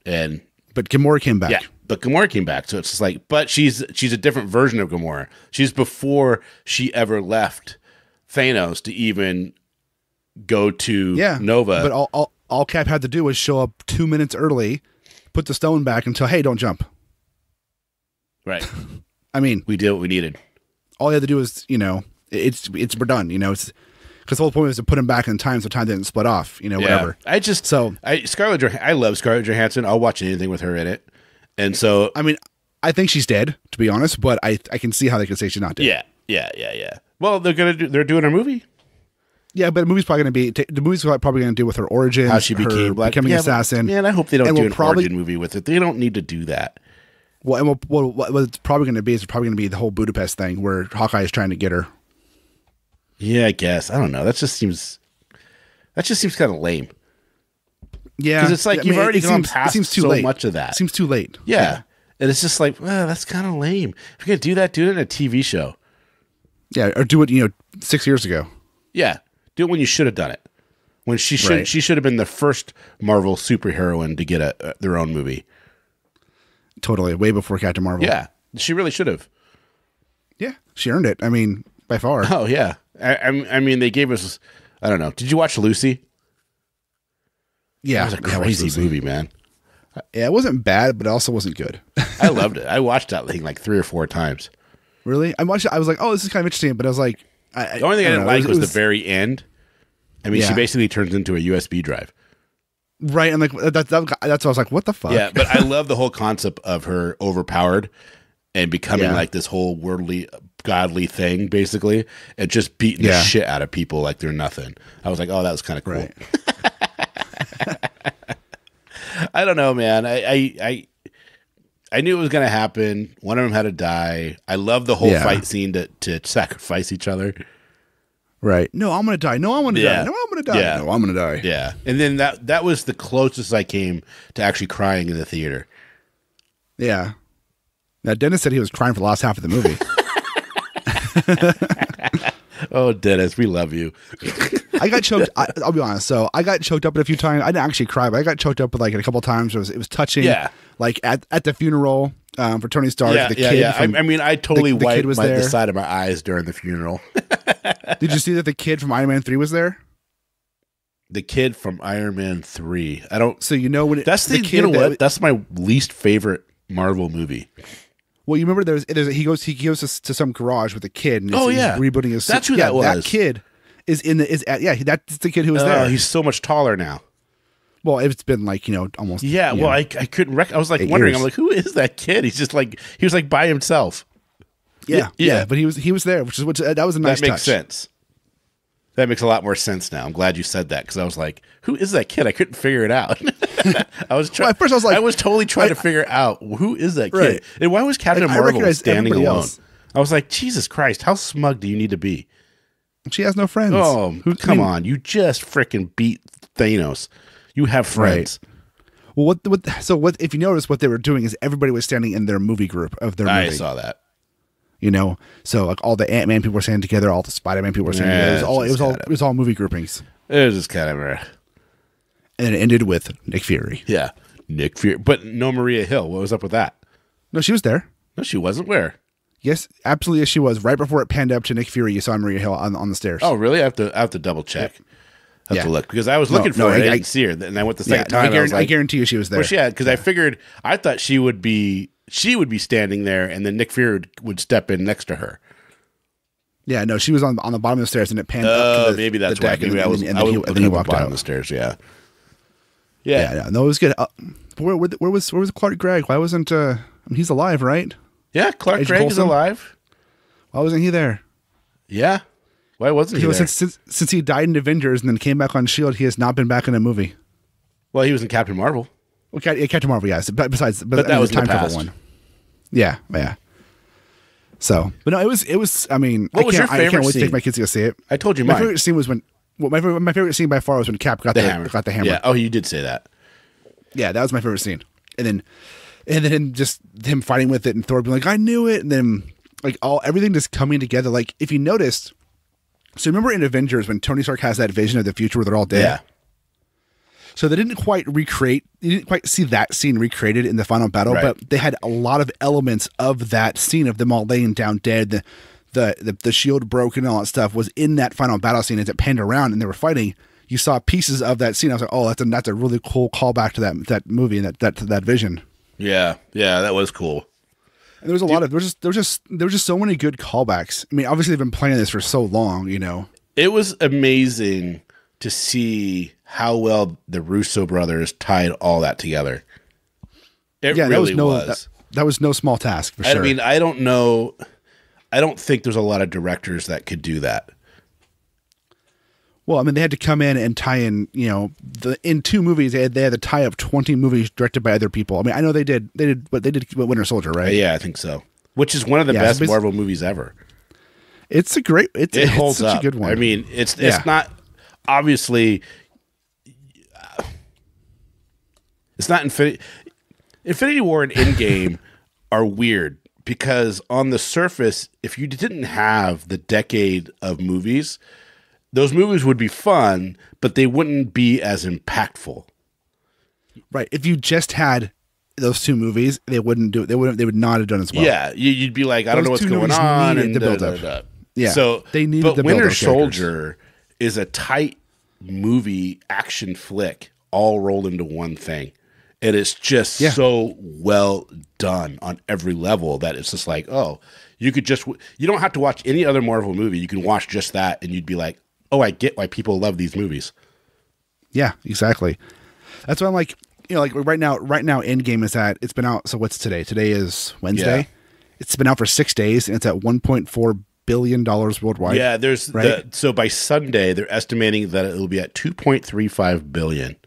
But Gamora came back. Yeah, but Gamora came back. So it's just like, but she's a different version of Gamora. She's before she ever left Thanos to even go to Nova. But all Cap had to do was show up 2 minutes early, put the stone back, and tell, hey, don't jump. Right. I mean, we did what we needed. All you had to do was, we're done. Because the whole point was to put him back in time so time didn't split off, whatever. I love Scarlett Johansson. I'll watch anything with her in it. And so, I mean, I think she's dead, to be honest, but I can see how they could say she's not dead. Yeah. Well, they're doing a movie. Yeah, but the movie's probably going to deal with her origins, how she became becoming an assassin. Man, I hope they don't do an origin movie with it. They don't need to do that. Well, and what it's probably going to be is the whole Budapest thing where Hawkeye is trying to get her. Yeah, I guess. I don't know. That just seems kind of lame. Yeah, because it's like you've already gone past so much of that. It seems too late. Yeah, and it's just like, well, that's kind of lame. If you're gonna do that, do it in a TV show. Yeah, or do it 6 years ago. Yeah, do it when you should have done it. When she should have been the first Marvel superheroine to get their own movie. Totally, way before Captain Marvel. Yeah, she really should have. Yeah, she earned it. I mean, by far. Oh yeah. I mean, they gave us. I don't know. Did you watch Lucy? Yeah, It was a crazy movie, man. Yeah, it wasn't bad, but it also wasn't good. I loved it. I watched that thing like 3 or 4 times. Really? I watched it. I was like, oh, this is kind of interesting, but I was like, The only thing I didn't like was the very end. I mean, she basically turns into a USB drive. Right, and like that's what I was like, what the fuck? Yeah, but I love the whole concept of her overpowered and becoming like this whole worldly, godly thing, basically, and just beating the shit out of people like they're nothing. I was like, oh, that was kind of cool. Right. I don't know, man. I knew it was going to happen. One of them had to die. I love the whole fight scene to sacrifice each other. Right. No, I'm going to die. No, I'm going to die. No, I'm going to die. Yeah. No, I'm going to die. Yeah. And then that was the closest I came to actually crying in the theater. Yeah. Now, Dennis said he was crying for the last half of the movie. Oh, Dennis, we love you. I got choked. I'll be honest. So I got choked up a few times. I didn't actually cry, but I got choked up with like a couple of times. It was touching. Yeah. Like at the funeral for Tony Stark. Yeah, the kid I mean, I totally wiped the side of my eyes during the funeral. Did you see that the kid from Iron Man 3 was there? The kid from Iron Man 3. I don't. So you know when that's the kid. You know what? That's my least favorite Marvel movie. Well, you remember he goes to some garage with a kid. And he's rebooting his. That's who that was. That kid is that's the kid who was there. He's so much taller now. Well, it's been like almost. Yeah. Well, I couldn't. I was like wondering. I'm like, who is that kid? He's just like he was like by himself. Yeah. But he was there, which that was a nice. That makes touch. sense. That makes a lot more sense now. I'm glad you said that because I was like, who is that kid? I couldn't figure it out. I was trying. Well, at first, I was like, I was totally trying to figure out who is that kid, right. And why was Captain Marvel standing alone? Else. I was like, Jesus Christ, how smug do you need to be? She has no friends. Oh, come on! You just freaking beat Thanos. You have friends. Right. Well, what? If you notice, what they were doing is everybody was standing in their movie group of their movie. I saw that. So like all the Ant-Man people were standing together, all the Spider-Man people were standing together. It was all movie groupings. It was just kind of and it ended with Nick Fury. Yeah, Nick Fury, but no Maria Hill. What was up with that? No, she was there. No, she wasn't. Where? Yes, absolutely. Yes, she was. Right before it panned up to Nick Fury, you saw Maria Hill on the stairs. Oh, really? I have to double check. I have to look because I was looking for her. I didn't see her, and I went the second time. I guarantee you, she was there. Well, she had because I thought she would be standing there, and then Nick Fury would step in next to her. Yeah, no, she was on the bottom of the stairs, and it panned up to the maybe that's deck, why. Maybe I was looking at the bottom of the stairs. Yeah. No, it was good. Where was Clark Gregg? Why wasn't he's alive, right? Yeah, Clark Gregg is alive. Why wasn't he there? Yeah, why wasn't he there? Since he died in Avengers and then came back on S.H.I.E.L.D., he has not been back in a movie. Well, he was in Captain Marvel. Okay, Captain Marvel, yes. But that was time the past. travel one. Yeah. So, but no, it was. I mean, what was your favorite I can't wait scene? to take my kids to go see it. I told you my favorite scene was when. Well, my favorite scene by far was when Cap got the hammer. Yeah. Oh, you did say that. Yeah, that was my favorite scene. And then just him fighting with it and Thor being like, "I knew it," and then like everything just coming together. Like if you noticed, so remember in Avengers when Tony Stark has that vision of the future where they're all dead. Yeah. So they didn't quite see that scene recreated in the final battle, but they had a lot of elements of that scene of them all laying down dead. The shield broken and all that stuff was in that final battle scene as it panned around and they were fighting. You saw pieces of that scene. I was like, oh, that's a really cool callback to that movie and that vision. Yeah, that was cool. And there was a lot of there was just so many good callbacks. I mean, obviously they've been planning this for so long, It was amazing to see how well the Russo brothers tied all that together. It really was. That was no small task for sure. I mean, I don't know. I don't think there's a lot of directors that could do that. Well, I mean, they had to come in and tie in, in 2 movies, they had to tie up 20 movies directed by other people. I mean, I know they did Winter Soldier, right? Yeah, I think so. Which is one of the best Marvel movies ever. It's it holds such up. A good one. I mean, it's not obviously. It's not Infinity War and Endgame are weird because on the surface, if you didn't have the decade of movies, those movies would be fun, but they wouldn't be as impactful. Right. If you just had those 2 movies, they would not have done as well. Yeah. You'd be like, I don't know what's going on. And the build-up. Yeah. So they needed but the Winter Soldier is a tight movie action flick all rolled into one thing. And it's just so well done on every level that it's just like, oh, you don't have to watch any other Marvel movie. You can watch just that and you'd be like, oh, I get why people love these movies. Yeah, exactly. That's why I'm like, like right now Endgame is it's been out. So what's today? Today is Wednesday. Yeah. It's been out for 6 days and it's at $1.4 billion worldwide. Yeah, so by Sunday, they're estimating that it will be at 2.35 billion.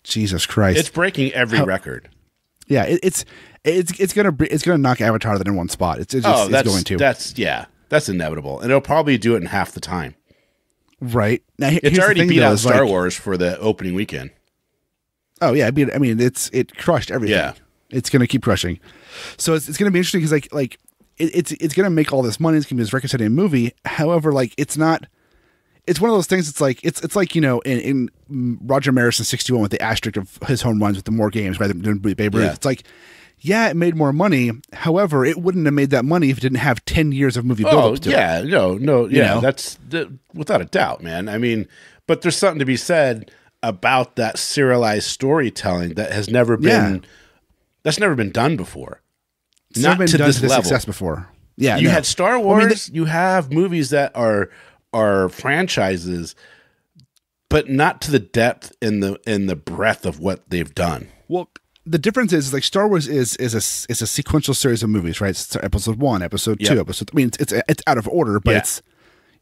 Jesus Christ! It's breaking every record. Yeah, it's gonna knock Avatar in one spot. It's going to. That's inevitable, and it'll probably do it in half the time. Right now, it's already beat out Star Wars for the opening weekend. Oh yeah, I mean, it crushed everything. Yeah, it's gonna keep crushing. So it's gonna be interesting because like it's gonna make all this money. It's gonna be this record-setting movie. However, like it's not. It's one of those things. It's like in Roger Maris in '61 with the asterisk of his home runs with the more games rather than Babe Ruth. It's like, yeah, it made more money. However, it wouldn't have made that money if it didn't have 10 years of movie build-ups to it. That's without a doubt, man. I mean, but there's something to be said about that serialized storytelling that has never been done before. It's never been done to this success before. Yeah, you had Star Wars. You have movies that are franchises, but not to the depth and the breadth of what they've done. Well, the difference is like Star Wars is a sequential series of movies, right? It's episode 1, episode 2, episode. I mean, it's out of order, but it's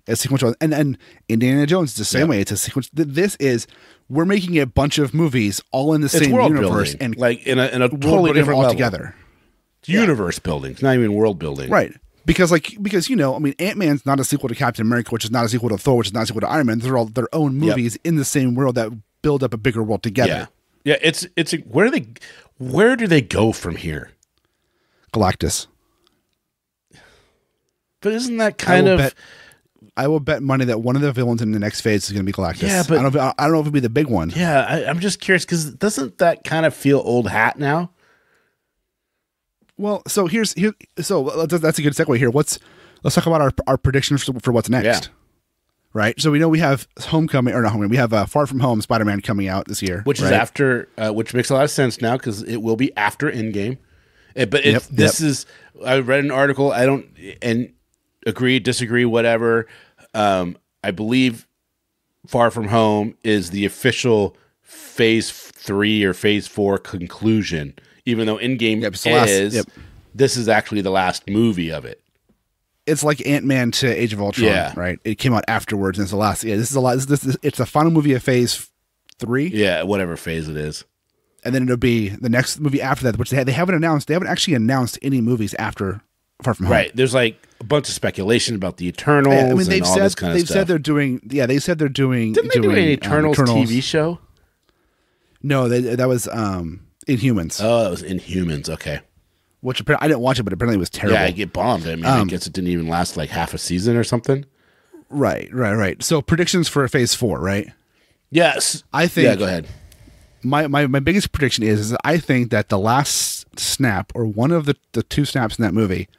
a sequential. And Indiana Jones is the same way. It's a sequence. This is we're making a bunch of movies all in the same universe building, and like in a totally different level together. It's universe building. It's not even world building, right? Because I mean, Ant-Man's not a sequel to Captain America, which is not a sequel to Thor, which is not a sequel to Iron Man. They're all their own movies in the same world that build up a bigger world together. Yeah. Where do they go from here? Galactus. But isn't that kind of? I will bet money that one of the villains in the next phase is going to be Galactus. Yeah, but I don't know if it'll be the big one. Yeah, I'm just curious because doesn't that kind of feel old hat now? Well, so that's a good segue here. Let's talk about our predictions for what's next. Yeah. Right. So we know we have Homecoming, or not Homecoming. We have Far From Home Spider-Man coming out this year, which is after, which makes a lot of sense now because it will be after Endgame. I read an article. I don't agree, disagree, whatever. I believe Far From Home is the official Phase 3 or Phase 4 conclusion. Even though Endgame this is actually the last movie of it. It's like Ant-Man to Age of Ultron, right? It came out afterwards, and it's the last. Yeah, this is the last. It's the final movie of Phase 3. Yeah, whatever phase it is, and then it'll be the next movie after that, which they haven't announced. They haven't actually announced any movies after Far From Home. Right? There's like a bunch of speculation about the Eternals. I mean, they've and all said this kind of stuff. They've said they're doing. Yeah, they said they're doing. Didn't they do an Eternals TV show? No, that was Inhumans. Oh, it was Inhumans. Okay. Which I didn't watch it, but apparently it was terrible. Yeah, I get bombed. I mean, I guess it didn't even last like half a season or something. Right. So predictions for Phase 4, right? Yes. I think. Yeah, go ahead. My biggest prediction is I think that the last snap or one of the two snaps in that movie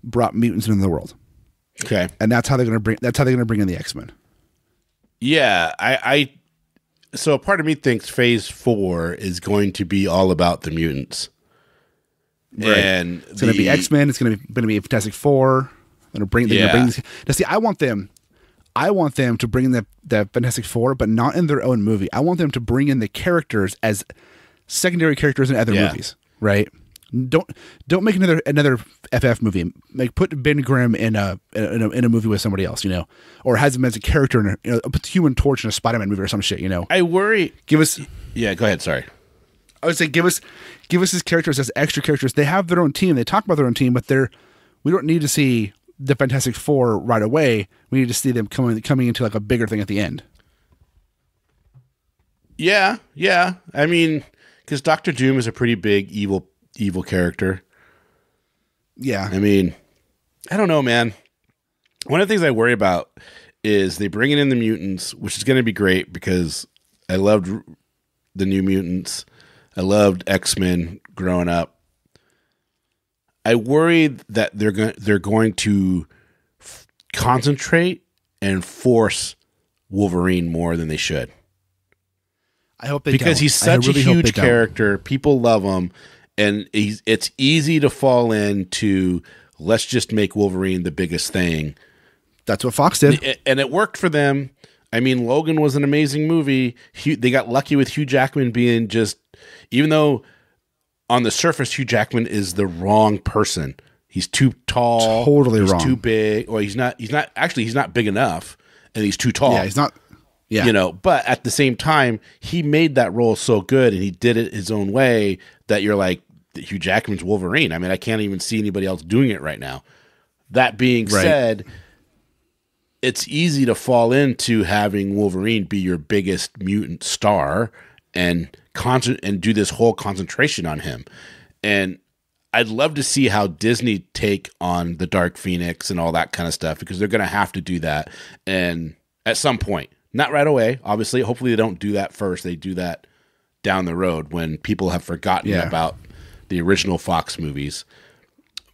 brought mutants into the world. Okay. And that's how they're going to bring in the X-Men. Yeah, so a part of me thinks Phase 4 is going to be all about the mutants. Right. And it's going to be X-Men. It's going to be Fantastic Four. They're going to bring these. Now, see, I want them to bring in the Fantastic Four, but not in their own movie. I want them to bring in the characters as secondary characters in other movies. Right? Don't make another FF movie. Put Ben Grimm in a movie with somebody else, or has him as a character in a Human Torch in a Spider-Man movie or some shit, I worry. Give us. Yeah, go ahead. Sorry. I would say give us his characters as extra characters. They have their own team. They talk about their own team, but we don't need to see the Fantastic Four right away. We need to see them coming into like a bigger thing at the end. Yeah. I mean, because Doctor Doom is a pretty big evil character. Yeah. I mean, I don't know, man. One of the things I worry about is they bringing in the mutants, which is going to be great because I loved the New Mutants. I loved X-Men growing up. I worry that they're going to concentrate and force Wolverine more than they should. I hope they because don't. he's such really a hope huge they don't. character. People love him, and it's easy to fall into let's just make Wolverine the biggest thing. That's what Fox did, and it worked for them. I mean, Logan was an amazing movie. They got lucky with Hugh Jackman being just, even though on the surface Hugh Jackman is the wrong person. He's too tall. Totally wrong. He's too big. Or he's not actually, he's not big enough, and he's too tall. Yeah, he's not. Yeah. You know, but at the same time, he made that role so good and he did it his own way that you're like, Hugh Jackman's Wolverine. I mean, I can't even see anybody else doing it right now. That being said, it's easy to fall into having Wolverine be your biggest mutant star and do this whole concentration on him. And I'd love to see how Disney take on the Dark Phoenix and all that kind of stuff, because they're going to have to do that. And at some point, not right away, obviously, hopefully they don't do that first. They do that down the road when people have forgotten about the original Fox movies.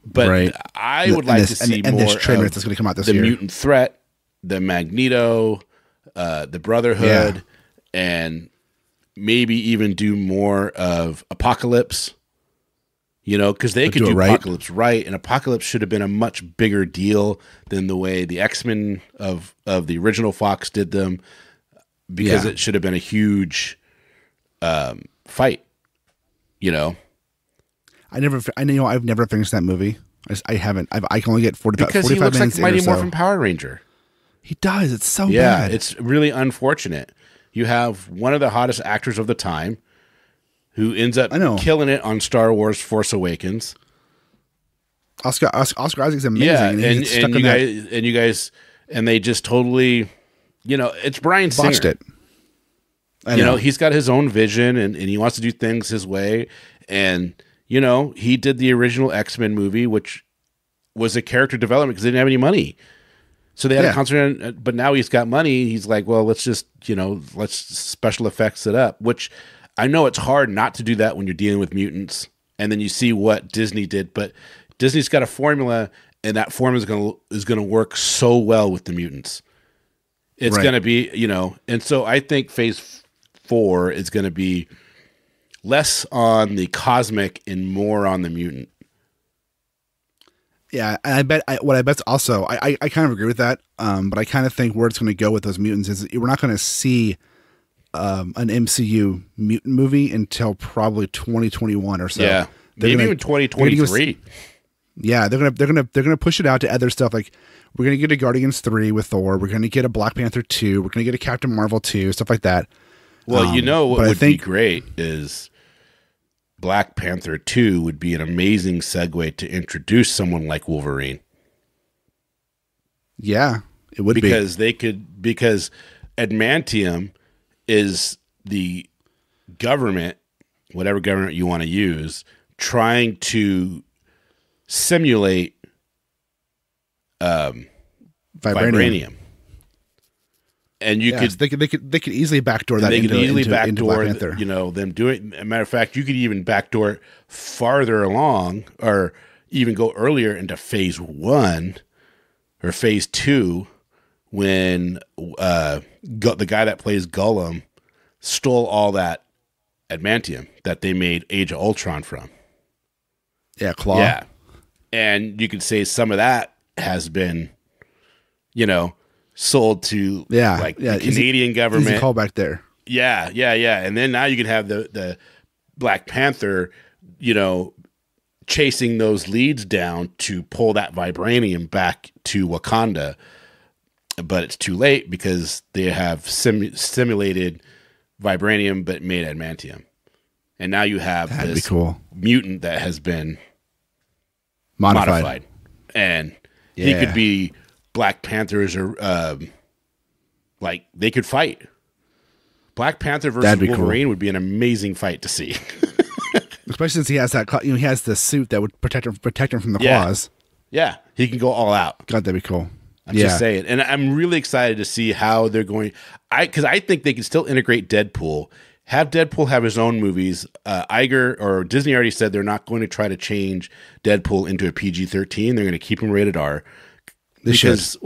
But I would like to see more this trailer of that's going to come out this the year. Mutant Threat, the Magneto, the Brotherhood, and maybe even do more of Apocalypse. You know, because they could do Apocalypse right, and Apocalypse should have been a much bigger deal than the way the X-Men of the original Fox did them, because it should have been a huge fight. You know, I've never finished that movie. I haven't. I can only get 45 because he looks like Mighty Morphin Power Ranger. He does. It's so bad. It's really unfortunate. You have one of the hottest actors of the time, who ends up killing it on Star Wars Force Awakens. Oscar Isaac's amazing. Yeah, and you guys, they just totally, you know, it's Bryan Singer. Botched it. You know, he's got his own vision, and he wants to do things his way. And, you know, he did the original X-Men movie, which was a character development because they didn't have any money. So they had to concentrate on, but now he's got money. He's like, well, let's just, you know, let's special effects it up, which I know it's hard not to do that when you're dealing with mutants. And then you see what Disney did, but Disney's got a formula, and that formula is going to work so well with the mutants. It's going to be, you know, and so I think Phase 4 is going to be less on the cosmic and more on the mutant. Yeah, and I bet's also, I kind of agree with that, but I kind of think where it's going to go with those mutants is we're not going to see an MCU mutant movie until probably 2021 or so. Yeah, maybe even 2023. Yeah, they're gonna push it out to other stuff. Like, we're gonna get a Guardians 3 with Thor. We're gonna get a Black Panther 2. We're gonna get a Captain Marvel 2. Stuff like that. Well, you know what would be great is Black Panther 2 would be an amazing segue to introduce someone like Wolverine. Yeah, it would because adamantium is the government, whatever government you want to use, trying to simulate vibranium. And you could they could easily backdoor that. They could easily backdoor Black Panther. You know, them doing. As a matter of fact, you could even backdoor it farther along, or even go earlier into Phase 1 or Phase 2, when the guy that plays Gollum stole all that adamantium that they made Age of Ultron from. Yeah, Claw. Yeah, and you could say some of that has been, you know, sold to the Canadian government. Easy callback there. Yeah. And then now you can have the Black Panther, you know, chasing those leads down to pull that vibranium back to Wakanda. But it's too late because they have simulated vibranium but made adamantium. And now you have this mutant that has been modified. And he could be Black Panthers, or like they could fight. Black Panther versus Wolverine would be an amazing fight to see. Especially since he has that, he has the suit that would protect him from the claws. Yeah, he can go all out. God, that'd be cool. I'm just saying, and I'm really excited to see how they're going. Because I think they can still integrate Deadpool. Have Deadpool have his own movies. Iger or Disney already said they're not going to try to change Deadpool into a PG-13. They're going to keep him rated R. Because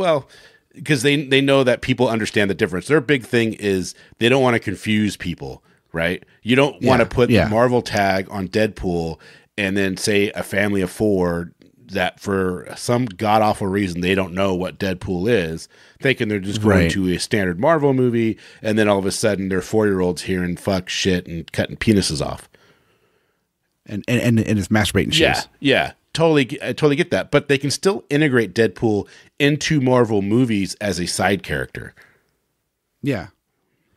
they know that people understand the difference. Their big thing is they don't want to confuse people. right? You don't want to put yeah. the Marvel tag on Deadpool and then say a family of 4 that for some god-awful reason they don't know what Deadpool is, thinking they're just going to a standard Marvel movie, and then all of a sudden they're 4-year-olds hearing fuck, shit, and cutting penises off. And it's masturbating shoes. Yeah. I totally get that. But they can still integrate Deadpool into Marvel movies as a side character. Yeah.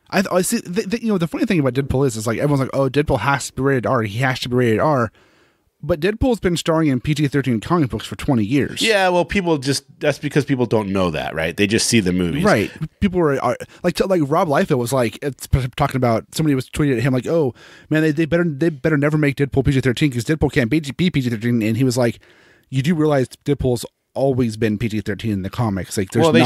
I see. The funny thing about Deadpool is like everyone's like, oh, Deadpool has to be rated R. He has to be rated R. But Deadpool's been starring in PG-13 comic books for 20 years. Yeah, well, that's because people don't know that, right? They just see the movies. Right. People are like Rob Liefeld was like, it's talking about, somebody was tweeting at him like, oh, man, they better never make Deadpool PG-13 because Deadpool can't be PG-13. And he was like, you do realize Deadpool's always been PG-13 in the comics. Like, there's really,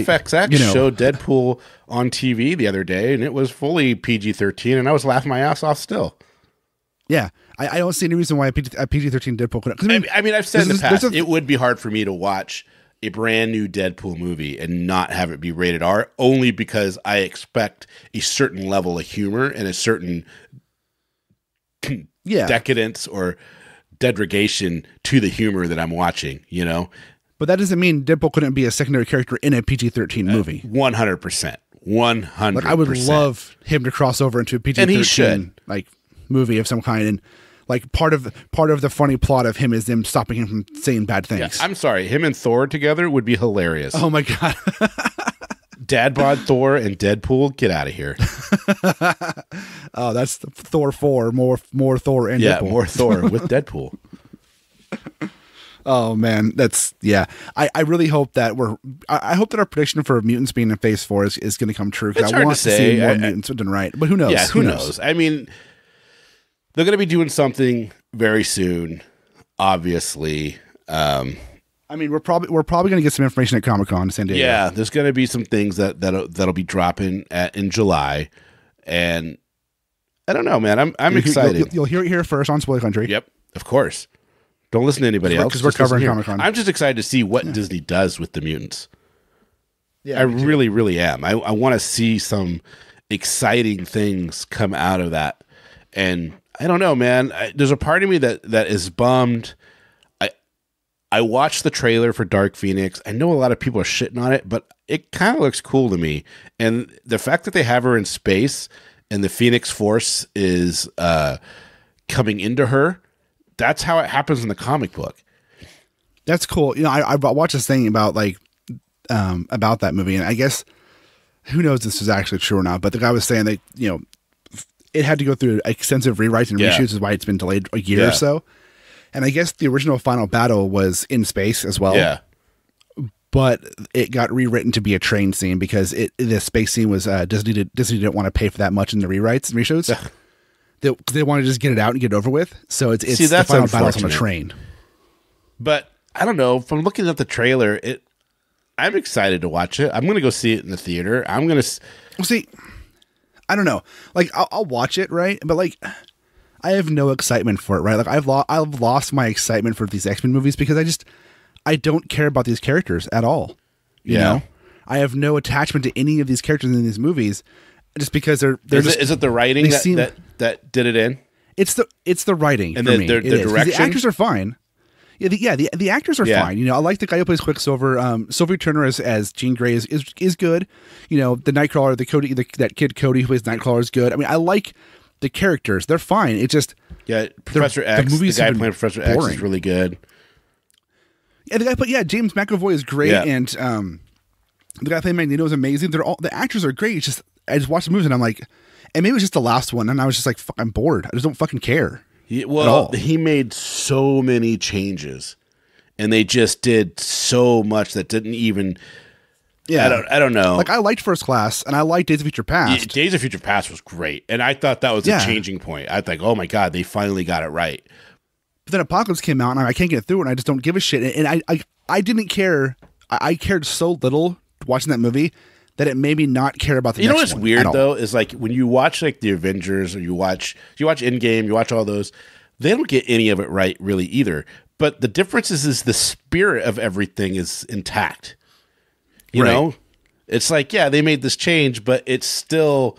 FXX showed Deadpool on TV the other day, and it was fully PG-13, and I was laughing my ass off still. Yeah, I don't see any reason why a PG-13 Deadpool couldn't. I mean, I've said in the past, it would be hard for me to watch a brand new Deadpool movie and not have it be rated R, only because I expect a certain level of humor and a certain decadence or degradation to the humor that I'm watching, you know? But that doesn't mean Deadpool couldn't be a secondary character in a PG-13 movie. 100%. 100%. Like, I would love him to cross over into a PG-13 and he should. Like movie of some kind, and like part of the funny plot of him is them stopping him from saying bad things. Yeah, I'm sorry, him and Thor together would be hilarious. Oh my god. Dad bod Thor and Deadpool, get out of here. Oh, that's Thor 4, more Thor and Deadpool. More Thor with Deadpool. Oh man, I really hope that I hope that our prediction for mutants being in Phase 4 is going to come true. It's I want to see more mutants done right, but who knows? Yeah, who knows? I mean, they're going to be doing something very soon, obviously. I mean, we're probably going to get some information at Comic-Con in San Diego. Yeah, there's going to be some things that'll be dropping in July, and I don't know, man. I'm excited. You'll hear it here first on Spoiler Country. Yep, of course. Don't listen to anybody else because we're covering Comic-Con. I'm just excited to see what Disney does with the mutants. Yeah, I really, really am. I want to see some exciting things come out of that, and I don't know, man. There's a part of me that is bummed. I watched the trailer for Dark Phoenix. I know a lot of people are shitting on it, but it kind of looks cool to me. And the fact that they have her in space and the Phoenix Force is coming into her, that's how it happens in the comic book. That's cool. You know, I watched this thing about that movie, and I guess who knows if this is actually true or not, but the guy was saying that, you know, it had to go through extensive rewrites and reshoots, is why it's been delayed a year or so. And I guess the original final battle was in space as well. Yeah. But it got rewritten to be a train scene because the space scene was Disney didn't want to pay for that much in the rewrites and reshoots. They wanted to just get it out and get it over with. So it's the final battle's on a train. But I don't know. From looking at the trailer, I'm excited to watch it. I'm going to go see it in the theater. I'm going to see. I don't know. Like I'll watch it, right? But like, I have no excitement for it, right? Like I've lost my excitement for these X-Men movies because I don't care about these characters at all. You know? I have no attachment to any of these characters in these movies, just because they're is it the writing that did it in? It's the writing and for the, me. The direction. The actors are fine. The actors are fine. You know, I like the guy who plays Quicksilver. Sophie Turner as Jean Grey is good. You know, the Nightcrawler, that kid Cody who plays Nightcrawler is good. I mean, I like the characters. They're fine. It just Professor X. The guy playing Professor X is really good. Yeah, James McAvoy is great, and the guy playing Magneto is amazing. The actors are great. It's just I just watched the movies and I'm like, and maybe it was just the last one, and I was just like, I'm bored. I just don't fucking care. He made so many changes, and they just did so much that didn't even. Yeah, I don't know. Like I liked First Class, and I liked Days of Future Past. Days of Future Past was great, and I thought that was a changing point. I think, oh my god, they finally got it right. But then Apocalypse came out, and I can't get through it, and I just don't give a shit. And I didn't care. I cared so little watching that movie that it made me not care about the next one. You know what's weird though is like when you watch like the Avengers or you watch Endgame, you watch all those, they don't get any of it right really either. But the difference is the spirit of everything is intact. You know, it's like, they made this change, but it's still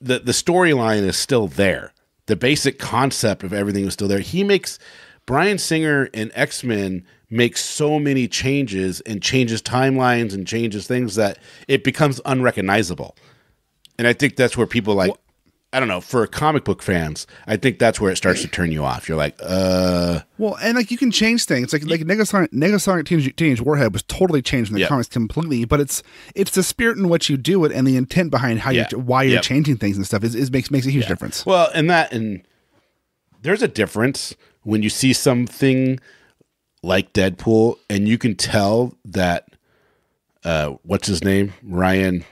the storyline is still there. The basic concept of everything is still there. Bryan Singer in X-Men makes so many changes and changes timelines and changes things that it becomes unrecognizable. And I think that's where people I don't know, for comic book fans, I think that's where it starts to turn you off. You're like, Well, and like you can change things. Like Negasonic Teenage Warhead was totally changed in the comics completely, but it's the spirit in which you do it and the intent behind how why you're changing things and stuff makes a huge difference. Well, and there's a difference when you see something like Deadpool and you can tell that what's his name? Ryan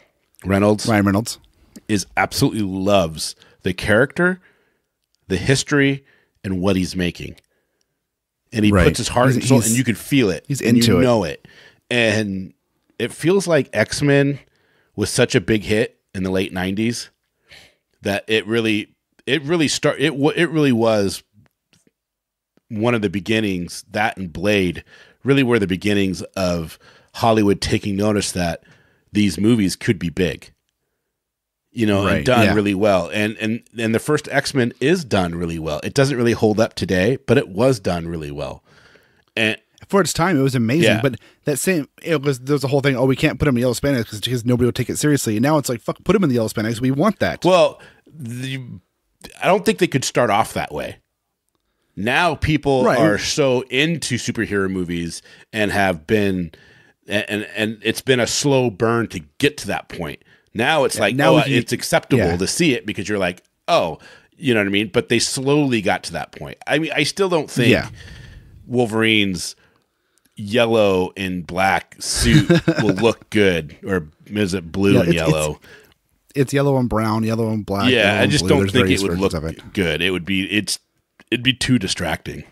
Reynolds is absolutely loves the character, the history, and what he's making. And he puts his heart and soul, and you can feel it. He's into it. You know it. And it feels like X-Men was such a big hit in the late 90s that it really was one of the beginnings. That and Blade really were the beginnings of Hollywood taking notice that these movies could be big. And done really well. And the first X-Men is done really well. It doesn't really hold up today, but it was done really well. And for its time, it was amazing. But there was a whole thing. Oh, we can't put him in yellow spandex because nobody will take it seriously. And now it's like, fuck, put him in the yellow spandex. We want that. Well, I don't think they could start off that way. Now people are so into superhero movies and have been, and it's been a slow burn to get to that point. Now it's it's acceptable to see it because you're like, oh, you know what I mean? But they slowly got to that point. I mean, I still don't think Wolverine's yellow and black suit will look good. Or is it blue and yellow? It's yellow and brown, yellow and black. Yeah, I just don't think it would look good. It'd be too distracting.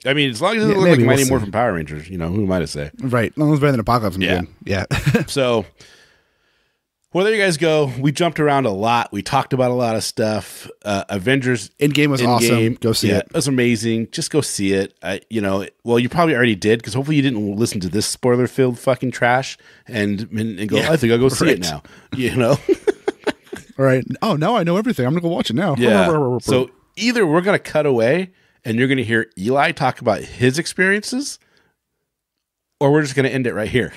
I mean, as long as it looks like Mighty Morphin Power Rangers, who am I to say? Right. No one's better than Apocalypse. Yeah. So, well, there you guys go. We jumped around a lot. We talked about a lot of stuff. Avengers Endgame was awesome. Go see it. It was amazing. Just go see it. Well, you probably already did because hopefully you didn't listen to this spoiler-filled fucking trash and go, I think I'll go see it now. All right. Oh, now I know everything. I'm going to go watch it now. Yeah. So either we're going to cut away and you're going to hear Eli talk about his experiences, or we're just going to end it right here.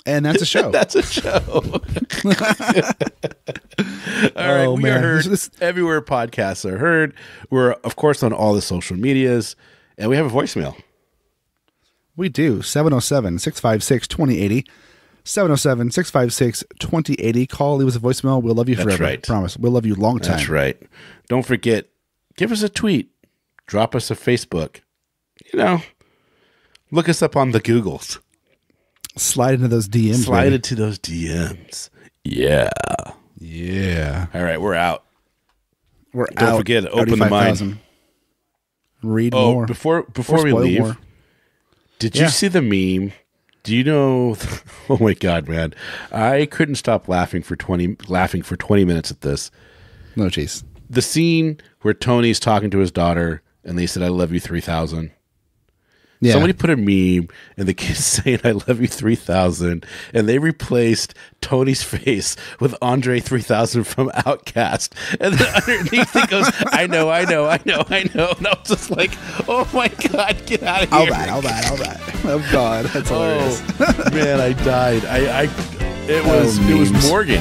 And that's a show. That's a show. All right. We are heard everywhere podcasts are heard. We're, of course, on all the social medias. And we have a voicemail. We do. 707-656-2080. 707-656-2080. Call, leave us a voicemail. We'll love you forever. That's right. Promise. We'll love you long time. That's right. Don't forget, give us a tweet. Drop us a Facebook. Look us up on the Googles. Slide into those DMs. Slide into those DMs. Yeah. Yeah. All right, we're out. Don't forget, open the mind. Read more. Before we leave, more. Did you see the meme? Do you know? Oh my God, man! I couldn't stop laughing for 20 minutes at this. No, jeez. The scene where Tony's talking to his daughter, and they said, "I love you 3,000." Yeah. Somebody put a meme and the kid's saying, "I love you 3,000," and they replaced Tony's face with Andre 3000 from Outkast. And then underneath it goes, I know. And I was just like, oh my God, get out of here. All right. Oh God, that's hilarious. Oh, man, I died. It was Morgan.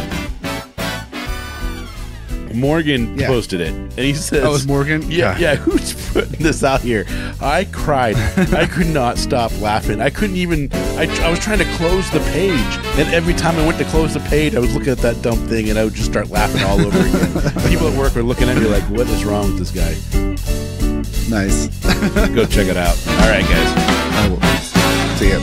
Morgan posted it, and he says, "Oh, it was Morgan? Yeah, who's putting this out here?" I cried. I could not stop laughing. I couldn't even. I was trying to close the page, and every time I went to close the page, I was looking at that dumb thing, and I would just start laughing all over again. People at work were looking at me like, "What is wrong with this guy?" Nice. Go check it out. All right, guys. See ya.